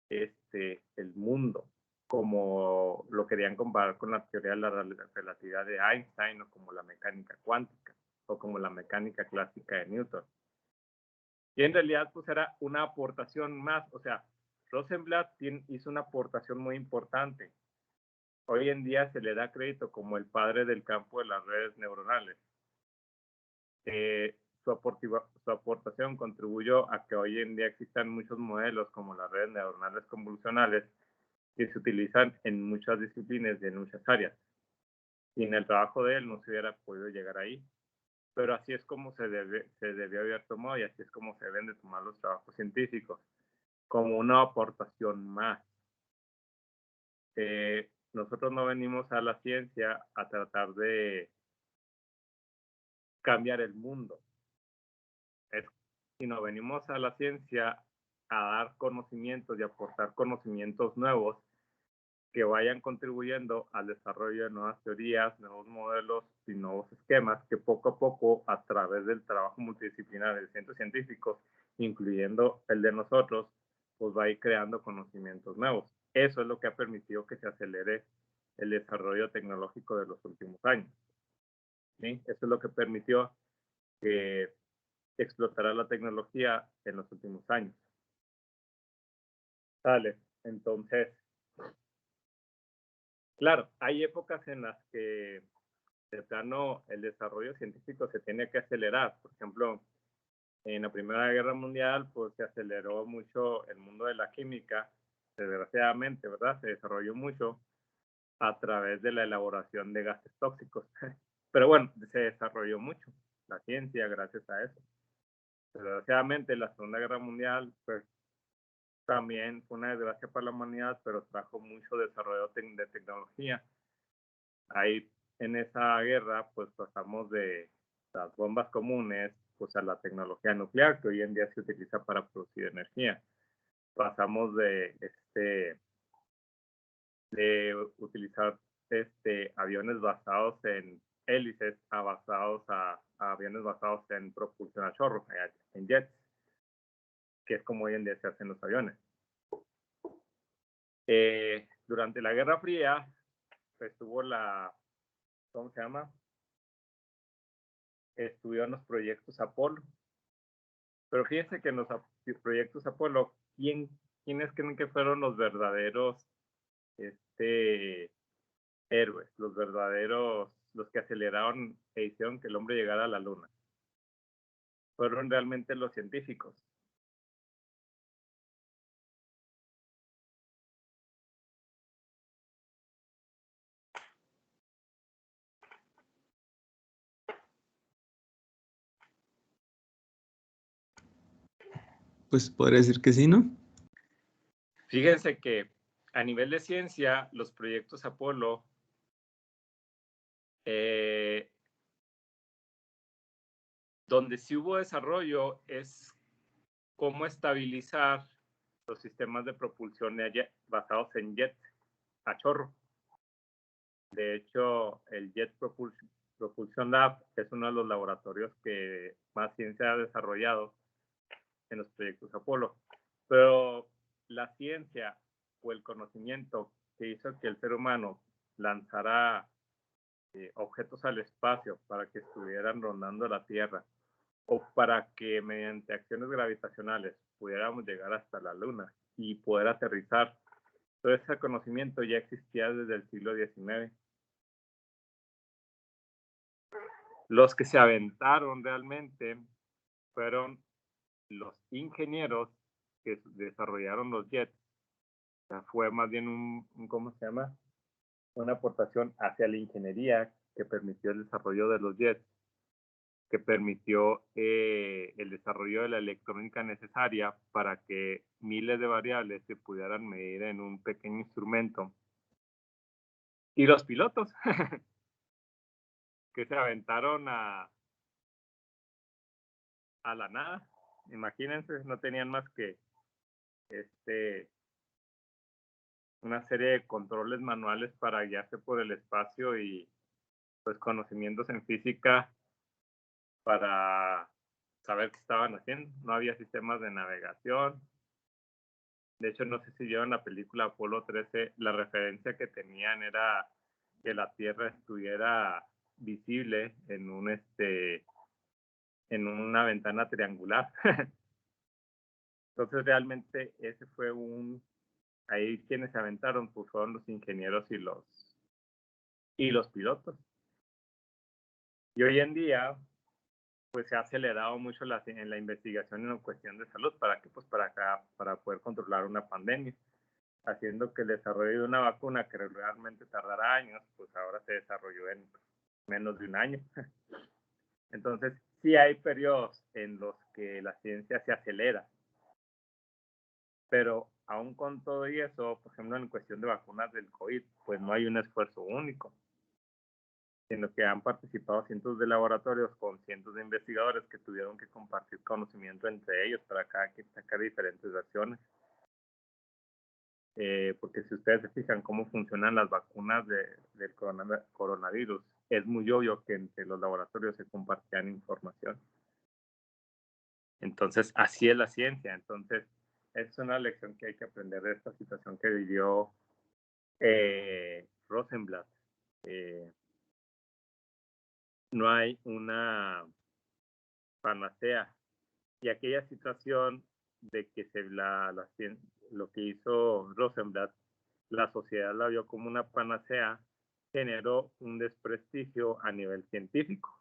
el mundo, como lo querían comparar con la teoría de la relatividad de Einstein o como la mecánica cuántica o como la mecánica clásica de Newton. Y en realidad pues era una aportación más, o sea, Rosenblatt hizo una aportación muy importante. Hoy en día se le da crédito como el padre del campo de las redes neuronales. Su aportación contribuyó a que hoy en día existan muchos modelos como las redes neuronales convolucionales que se utilizan en muchas disciplinas y en muchas áreas. Sin el trabajo de él no se hubiera podido llegar ahí. Pero así es como se debió haber tomado y así es como se deben de tomar los trabajos científicos, como una aportación más. Nosotros no venimos a la ciencia a tratar de cambiar el mundo, sino venimos a la ciencia a dar conocimientos y aportar conocimientos nuevos que vayan contribuyendo al desarrollo de nuevas teorías, nuevos modelos y nuevos esquemas que poco a poco, a través del trabajo multidisciplinario de centros científicos, incluyendo el de nosotros, pues va a ir creando conocimientos nuevos. Eso es lo que ha permitido que se acelere el desarrollo tecnológico de los últimos años. ¿Sí? Eso es lo que permitió que explotara la tecnología en los últimos años. Vale, entonces, claro, hay épocas en las que de plano el desarrollo científico se tiene que acelerar. Por ejemplo, en la Primera Guerra Mundial, pues se aceleró mucho el mundo de la química, desgraciadamente, ¿verdad? Se desarrolló mucho a través de la elaboración de gases tóxicos. Pero bueno, se desarrolló mucho la ciencia gracias a eso. Desgraciadamente, la Segunda Guerra Mundial, pues también fue una desgracia para la humanidad, pero trajo mucho desarrollo de tecnología. Ahí en esa guerra, pues pasamos de las bombas comunes pues a la tecnología nuclear, que hoy en día se utiliza para producir energía. Pasamos de de utilizar aviones basados en hélices a aviones basados en propulsión a chorro, en jets, que es como hoy en día se hacen los aviones. Durante la Guerra Fría, pues tuvo ¿cómo se llama? Estuvieron los proyectos Apolo. Pero fíjense que en los proyectos Apolo, ¿quiénes creen que fueron los verdaderos héroes, los que aceleraron e hicieron que el hombre llegara a la luna? Fueron realmente los científicos. Pues podría decir que sí, ¿no? Fíjense que a nivel de ciencia, los proyectos Apolo donde sí hubo desarrollo es cómo estabilizar los sistemas de propulsión basados en jet a chorro. De hecho, el Jet Propulsion Lab es uno de los laboratorios que más ciencia ha desarrollado en los proyectos Apolo. Pero la ciencia o el conocimiento que hizo que el ser humano lanzara objetos al espacio para que estuvieran rondando la Tierra o para que mediante acciones gravitacionales pudiéramos llegar hasta la Luna y poder aterrizar. Todo ese conocimiento ya existía desde el siglo XIX. Los que se aventaron realmente fueron los ingenieros que desarrollaron los jets. O sea, fue más bien ¿cómo se llama? Una aportación hacia la ingeniería que permitió el desarrollo de los jets, que permitió el desarrollo de la electrónica necesaria para que miles de variables se pudieran medir en un pequeño instrumento. Y los pilotos que se aventaron a la nada. Imagínense, no tenían más que una serie de controles manuales para guiarse por el espacio y pues conocimientos en física para saber qué estaban haciendo. No había sistemas de navegación. De hecho, no sé si vieron la película Apolo 13, la referencia que tenían era que la Tierra estuviera visible en en una ventana triangular. Entonces, realmente ese fue ahí quienes se aventaron pues fueron los ingenieros y los pilotos. Y hoy en día, pues se ha acelerado mucho en la investigación en cuestión de salud. ¿Para qué? Pues para poder controlar una pandemia, haciendo que el desarrollo de una vacuna que realmente tardará años, pues ahora se desarrolló en menos de un año. Entonces, sí hay periodos en los que la ciencia se acelera, pero aún con todo y eso, por ejemplo, en cuestión de vacunas del COVID, pues no hay un esfuerzo único, sino que han participado cientos de laboratorios con cientos de investigadores que tuvieron que compartir conocimiento entre ellos para cada quien sacar diferentes versiones. Porque si ustedes se fijan cómo funcionan las vacunas del coronavirus, es muy obvio que entre los laboratorios se compartían información. Entonces, así es la ciencia. Entonces, es una lección que hay que aprender de esta situación que vivió Rosenblatt. No hay una panacea. Y aquella situación de que lo que hizo Rosenblatt, la sociedad la vio como una panacea, generó un desprestigio a nivel científico.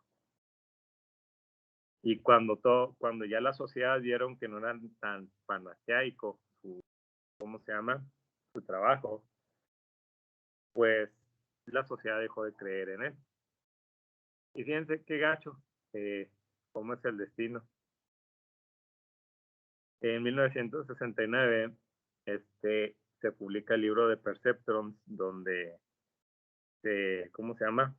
Y cuando ya la sociedad vieron que no era tan panaceaico ¿cómo se llama? Su trabajo, pues la sociedad dejó de creer en él. Y fíjense qué gacho, cómo es el destino. En 1969, se publica el libro de Perceptrons, donde, ¿cómo se llama?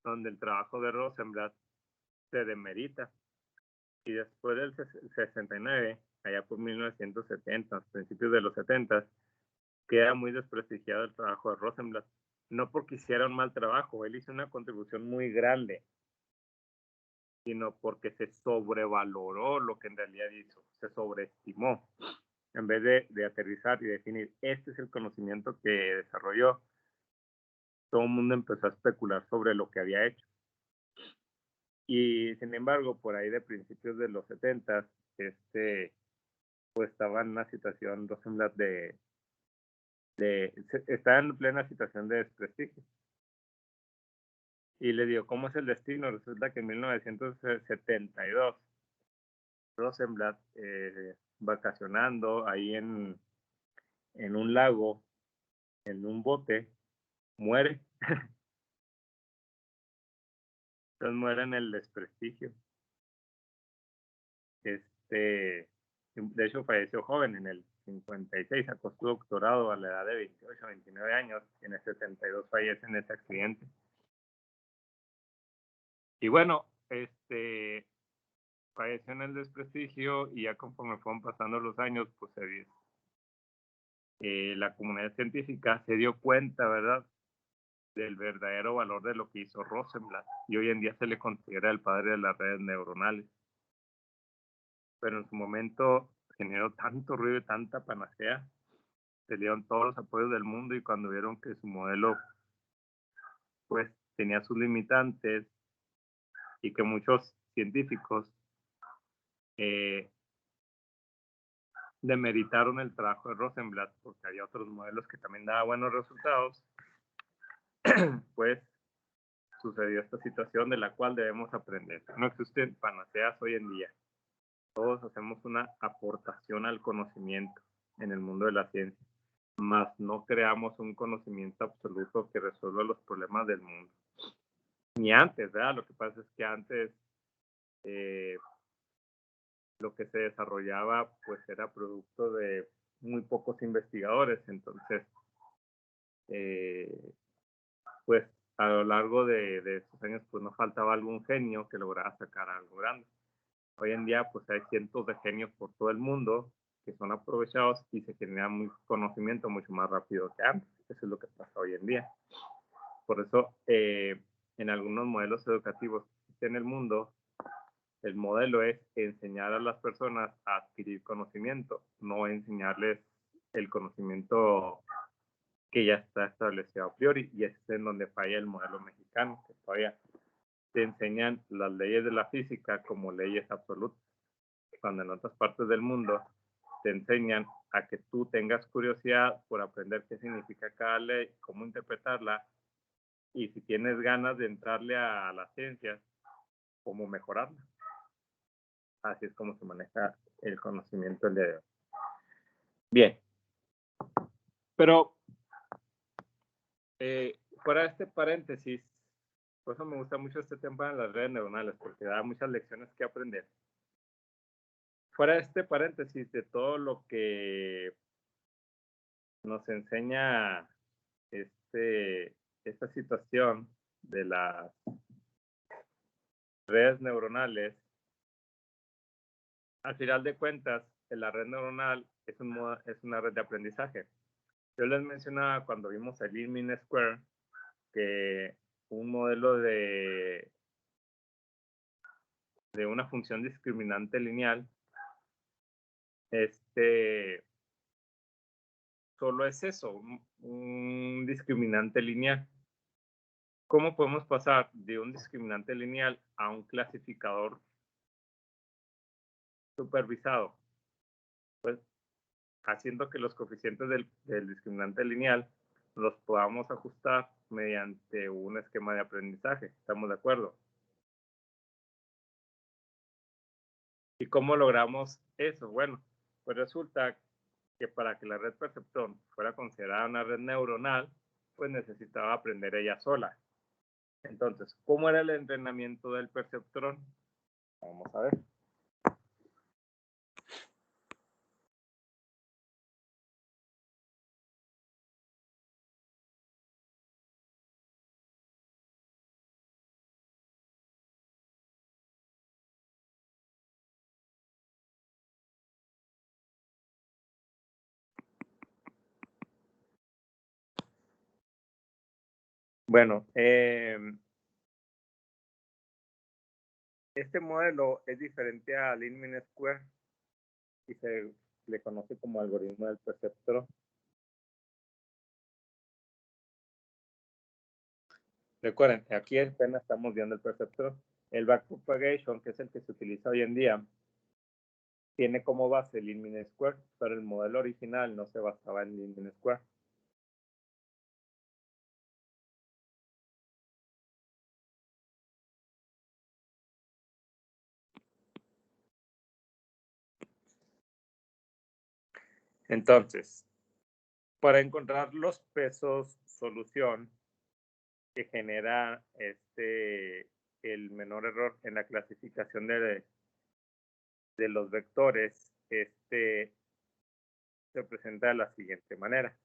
Donde el trabajo de Rosenblatt se demerita. Y después del 69 allá por 1970, principios de los 70, queda muy desprestigiado el trabajo de Rosenblatt. No porque hiciera un mal trabajo, él hizo una contribución muy grande, sino porque se sobrevaloró lo que en realidad hizo, se sobreestimó. En vez de aterrizar y definir, este es el conocimiento que desarrolló, todo el mundo empezó a especular sobre lo que había hecho. Y sin embargo, por ahí de principios de los 70, pues estaba en una situación, Rosenblatt, estaba en plena situación de desprestigio. Y le digo, ¿cómo es el destino? Resulta que en 1972, Rosenblatt, vacacionando ahí en un lago, en un bote, muere. Entonces muere en el desprestigio. De hecho, falleció joven en el 56, sacó su doctorado a la edad de 28, 29 años, y en el 72 fallece en ese accidente. Y bueno, falleció en el desprestigio, y ya conforme fueron pasando los años, pues la comunidad científica se dio cuenta, ¿verdad?, del verdadero valor de lo que hizo Rosenblatt, y hoy en día se le considera el padre de las redes neuronales. Pero en su momento generó tanto ruido y tanta panacea, se le dieron todos los apoyos del mundo, y cuando vieron que su modelo pues tenía sus limitantes y que muchos científicos demeritaron el trabajo de Rosenblatt porque había otros modelos que también daban buenos resultados, pues sucedió esta situación de la cual debemos aprender. No existen panaceas hoy en día. Todos hacemos una aportación al conocimiento en el mundo de la ciencia, mas no creamos un conocimiento absoluto que resuelva los problemas del mundo. Ni antes, ¿verdad? Lo que pasa es que antes lo que se desarrollaba pues era producto de muy pocos investigadores. Entonces, pues a lo largo de estos años pues no faltaba algún genio que lograra sacar algo grande. Hoy en día pues hay cientos de genios por todo el mundo que son aprovechados y se genera un conocimiento mucho más rápido que antes. Eso es lo que pasa hoy en día. Por eso en algunos modelos educativos que existen en el mundo, el modelo es enseñar a las personas a adquirir conocimiento, no enseñarles el conocimiento que ya está establecido a priori, y es en donde falla el modelo mexicano, que todavía te enseñan las leyes de la física como leyes absolutas, cuando en otras partes del mundo te enseñan a que tú tengas curiosidad por aprender qué significa cada ley, cómo interpretarla, y si tienes ganas de entrarle a las ciencias, cómo mejorarla. Así es como se maneja el conocimiento el día de hoy. Bien. Pero, fuera de este paréntesis, por eso me gusta mucho este tema de las redes neuronales, porque da muchas lecciones que aprender. Fuera de este paréntesis de todo lo que nos enseña esta situación de las redes neuronales, al final de cuentas, la red neuronal es una red de aprendizaje. Yo les mencionaba cuando vimos el Lean-Mean Square que un modelo de una función discriminante lineal solo es eso, un discriminante lineal. ¿Cómo podemos pasar de un discriminante lineal a un clasificador supervisado? Pues haciendo que los coeficientes del discriminante lineal los podamos ajustar mediante un esquema de aprendizaje. ¿Estamos de acuerdo? ¿Y cómo logramos eso? Bueno, pues resulta que para que la red perceptrón fuera considerada una red neuronal, pues necesitaba aprender ella sola. Entonces, ¿cómo era el entrenamiento del perceptrón? Vamos a ver. Bueno, este modelo es diferente al Lean-Mean Square y se le conoce como algoritmo del perceptrón. Recuerden, aquí apenas estamos viendo el perceptrón. El backpropagation, que es el que se utiliza hoy en día, tiene como base el Lean-Mean Square, pero el modelo original no se basaba en Lean-Mean Square. Entonces, para encontrar los pesos solución que genera el menor error en la clasificación de los vectores, se presenta de la siguiente manera.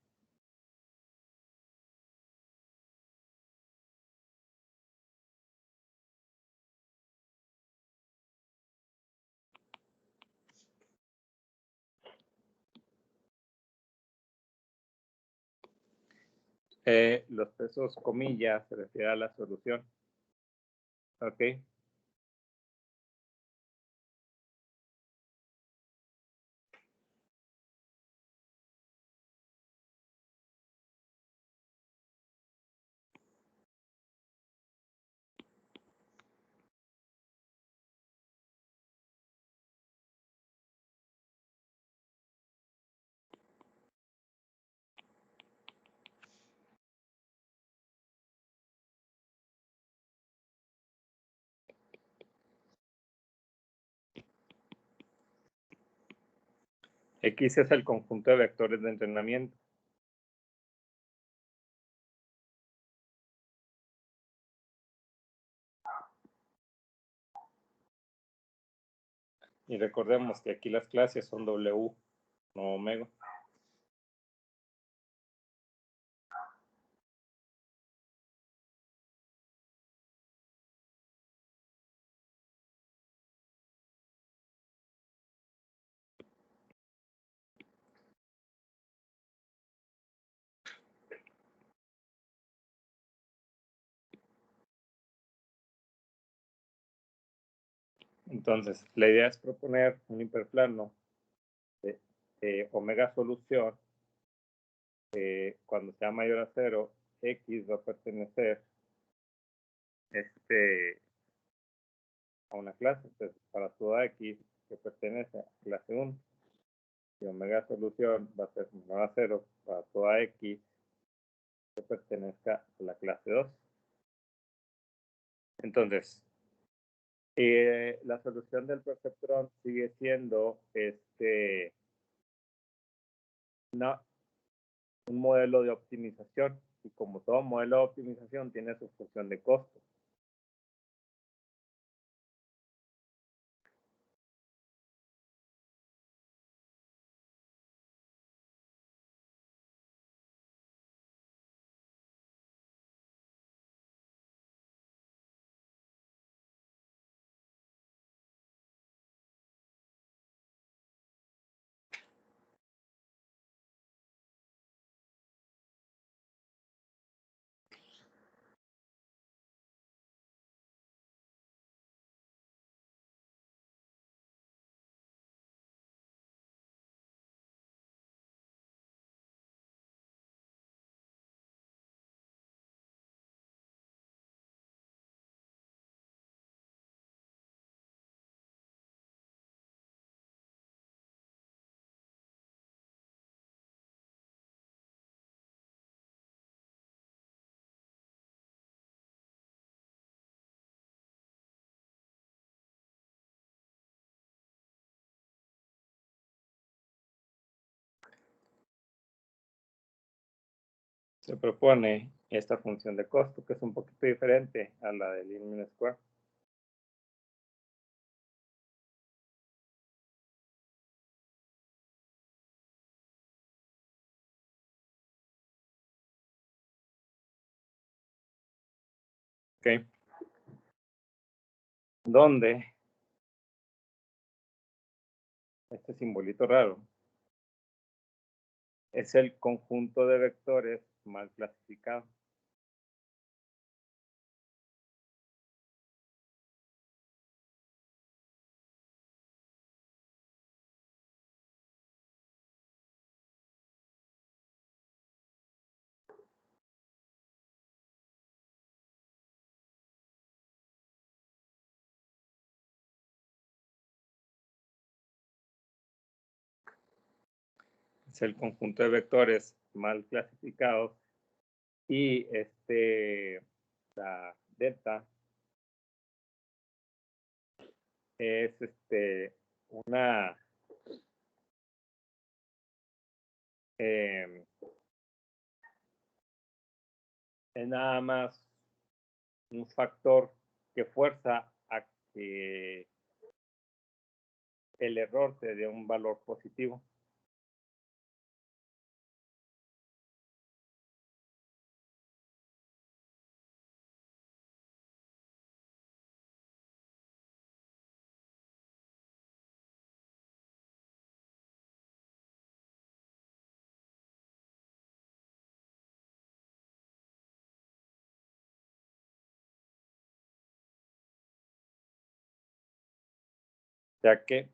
Los pesos comillas se refiere a la solución. ¿Ok? X es el conjunto de vectores de entrenamiento. Y recordemos que aquí las clases son W, no omega. Entonces, la idea es proponer un hiperplano de omega solución. Cuando sea mayor a 0, X va a pertenecer a una clase. Entonces, para toda X que pertenece a clase 1, y omega solución va a ser menor a 0 para toda X que pertenezca a la clase 2. Entonces, la solución del perceptrón sigue siendo un modelo de optimización, y como todo modelo de optimización tiene su función de costo. Se propone esta función de costo, que es un poquito diferente a la del Lean-Mean Square. ¿Ok? Donde este simbolito raro es el conjunto de vectores mal clasificado. es el conjunto de vectores mal clasificados, y la delta es una es nada más un factor que fuerza a que el error te dé un valor positivo. Ya que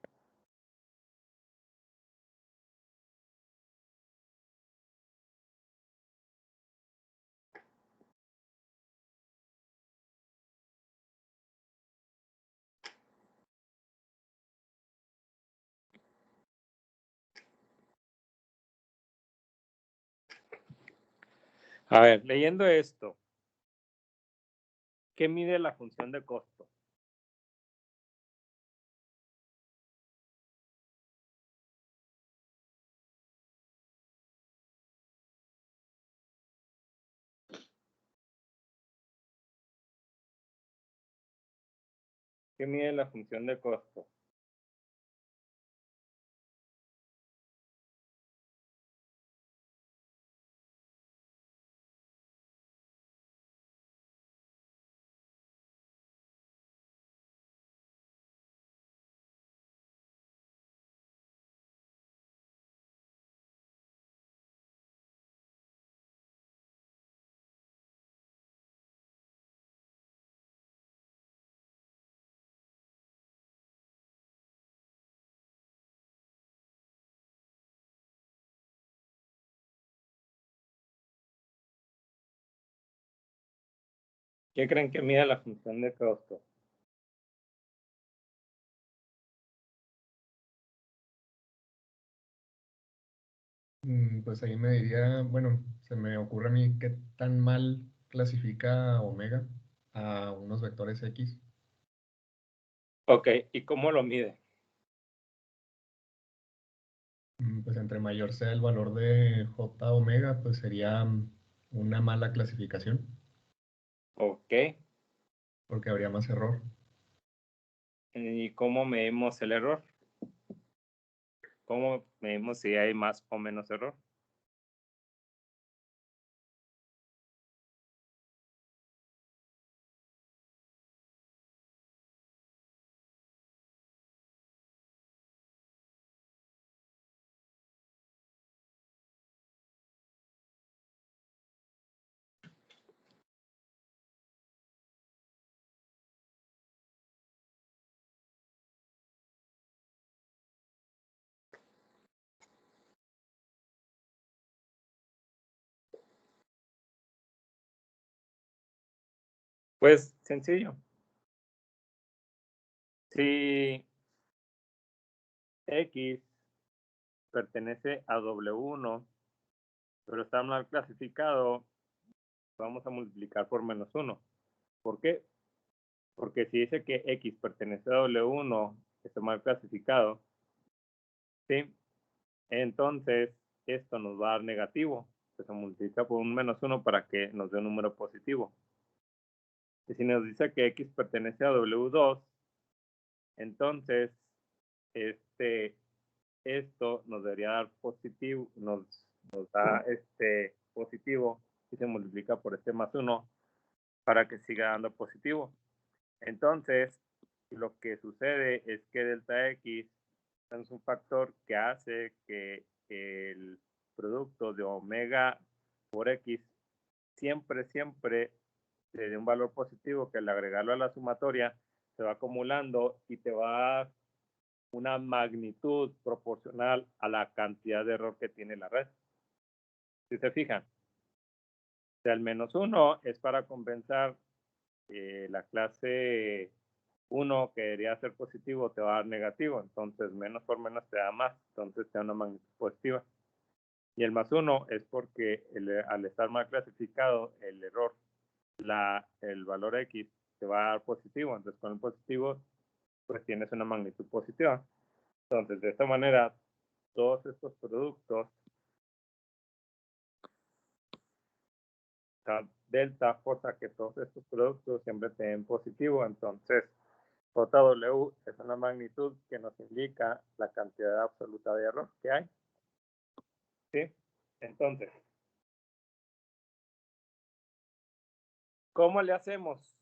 a ver, leyendo esto, ¿qué mide la función de costo? ¿Qué mide la función de costo? ¿Qué creen que mide la función de costo? Pues ahí me diría, bueno, se me ocurre a mí qué tan mal clasifica omega a unos vectores X. Ok, ¿y cómo lo mide? Pues entre mayor sea el valor de J omega, pues sería una mala clasificación, Ok, porque habría más error. ¿y cómo medimos el error? ¿Cómo medimos si hay más o menos error? Pues sencillo. Si X pertenece a W1, pero está mal clasificado, vamos a multiplicar por -1. ¿Por qué? Porque si dice que X pertenece a W1, está mal clasificado, ¿sí? Entonces, esto nos va a dar negativo. Se multiplica por un -1 para que nos dé un número positivo. Y si nos dice que X pertenece a W2, entonces, esto nos debería dar positivo, nos da positivo y se multiplica por este +1 para que siga dando positivo. Entonces, lo que sucede es que delta X es un factor que hace que el producto de omega por X siempre te dé un valor positivo, que al agregarlo a la sumatoria se va acumulando y te va a dar una magnitud proporcional a la cantidad de error que tiene la red. Si se fijan, el -1 es para compensar la clase 1 que debería ser positivo te va a dar negativo, entonces menos por menos te da más, entonces te da una magnitud positiva. Y el +1 es porque al estar mal clasificado, el error, el valor X te va a dar positivo. Entonces, con el positivo, pues tienes una magnitud positiva. Entonces, de esta manera, todos estos productos, delta forza que todos estos productos siempre te den positivo. Entonces, JW es una magnitud que nos indica la cantidad absoluta de error que hay. ¿Sí? Entonces, ¿cómo le hacemos?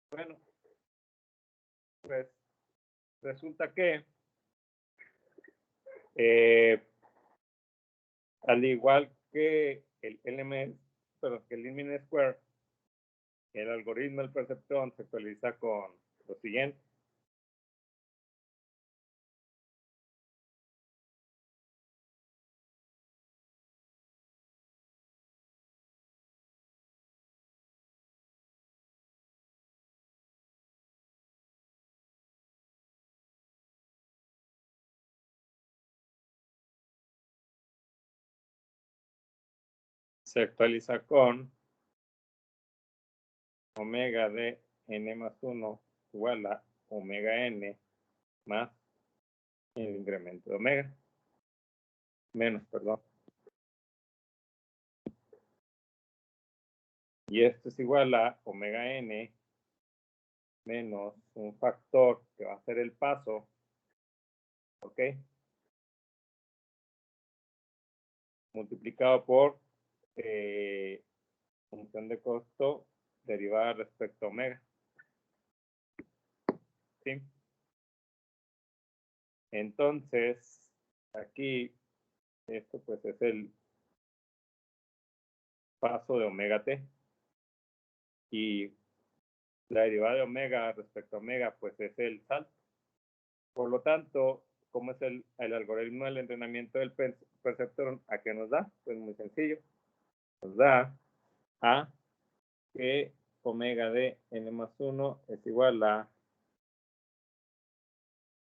Bueno, pues resulta que al igual que el mean square, el algoritmo del perceptrón se actualiza con lo siguiente. Se actualiza con omega de n+1 igual a omega n más el incremento de omega. Menos, perdón. Y esto es igual a omega n menos un factor que va a ser el paso. ¿Ok? Multiplicado por función de costo derivada respecto a omega. ¿Sí? Entonces, aquí, esto pues es el paso de omega t. Y la derivada de omega respecto a omega, pues es el salto. Por lo tanto, ¿cómo es el algoritmo del entrenamiento del perceptrón? ¿A qué nos da? Pues muy sencillo. Nos da a que omega de n+1 es igual a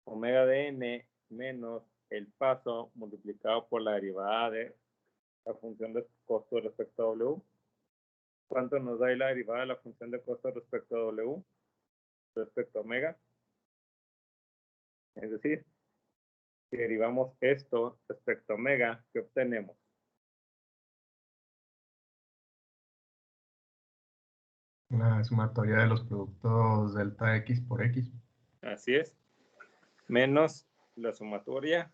omega de n menos el paso multiplicado por la derivada de la función de costo respecto a W. ¿Cuánto nos da ahí la derivada de la función de costo respecto a W? Respecto a omega. Es decir, si derivamos esto respecto a omega, ¿qué obtenemos? La sumatoria de los productos delta X por X. Así es. Menos la sumatoria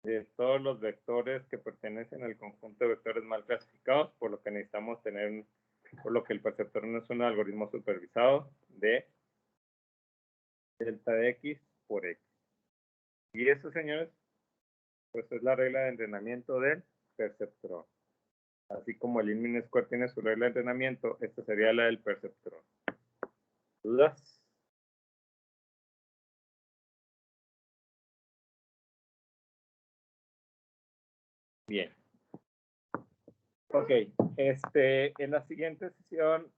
de todos los vectores que pertenecen al conjunto de vectores mal clasificados, por lo que necesitamos tener, por lo que el perceptor no es un algoritmo supervisado de delta de X por X. Y eso, señores, pues es la regla de entrenamiento del perceptrón. Así como el mean square tiene su regla de entrenamiento, esta sería la del perceptrón. ¿Dudas? Bien. Ok, en la siguiente sesión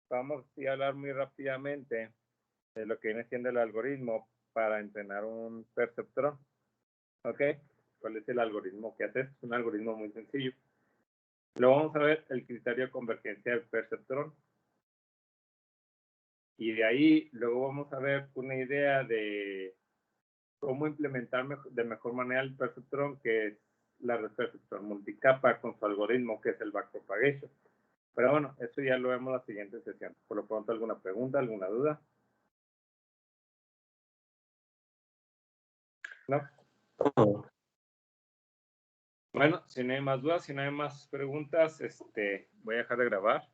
vamos a hablar muy rápidamente de lo que viene siendo el algoritmo para entrenar un perceptrón. Ok, ¿cuál es el algoritmo que haces? Es un algoritmo muy sencillo. Luego vamos a ver el criterio de convergencia del perceptrón. Y de ahí luego vamos a ver una idea de cómo implementar de mejor manera el perceptrón, que es la red perceptrón multicapa con su algoritmo, que es el backpropagation. Pero bueno, eso ya lo vemos en la siguiente sesión. Por lo pronto, ¿alguna pregunta, alguna duda? ¿No? Oh, Bueno, si no hay más dudas, si no hay más preguntas, voy a dejar de grabar.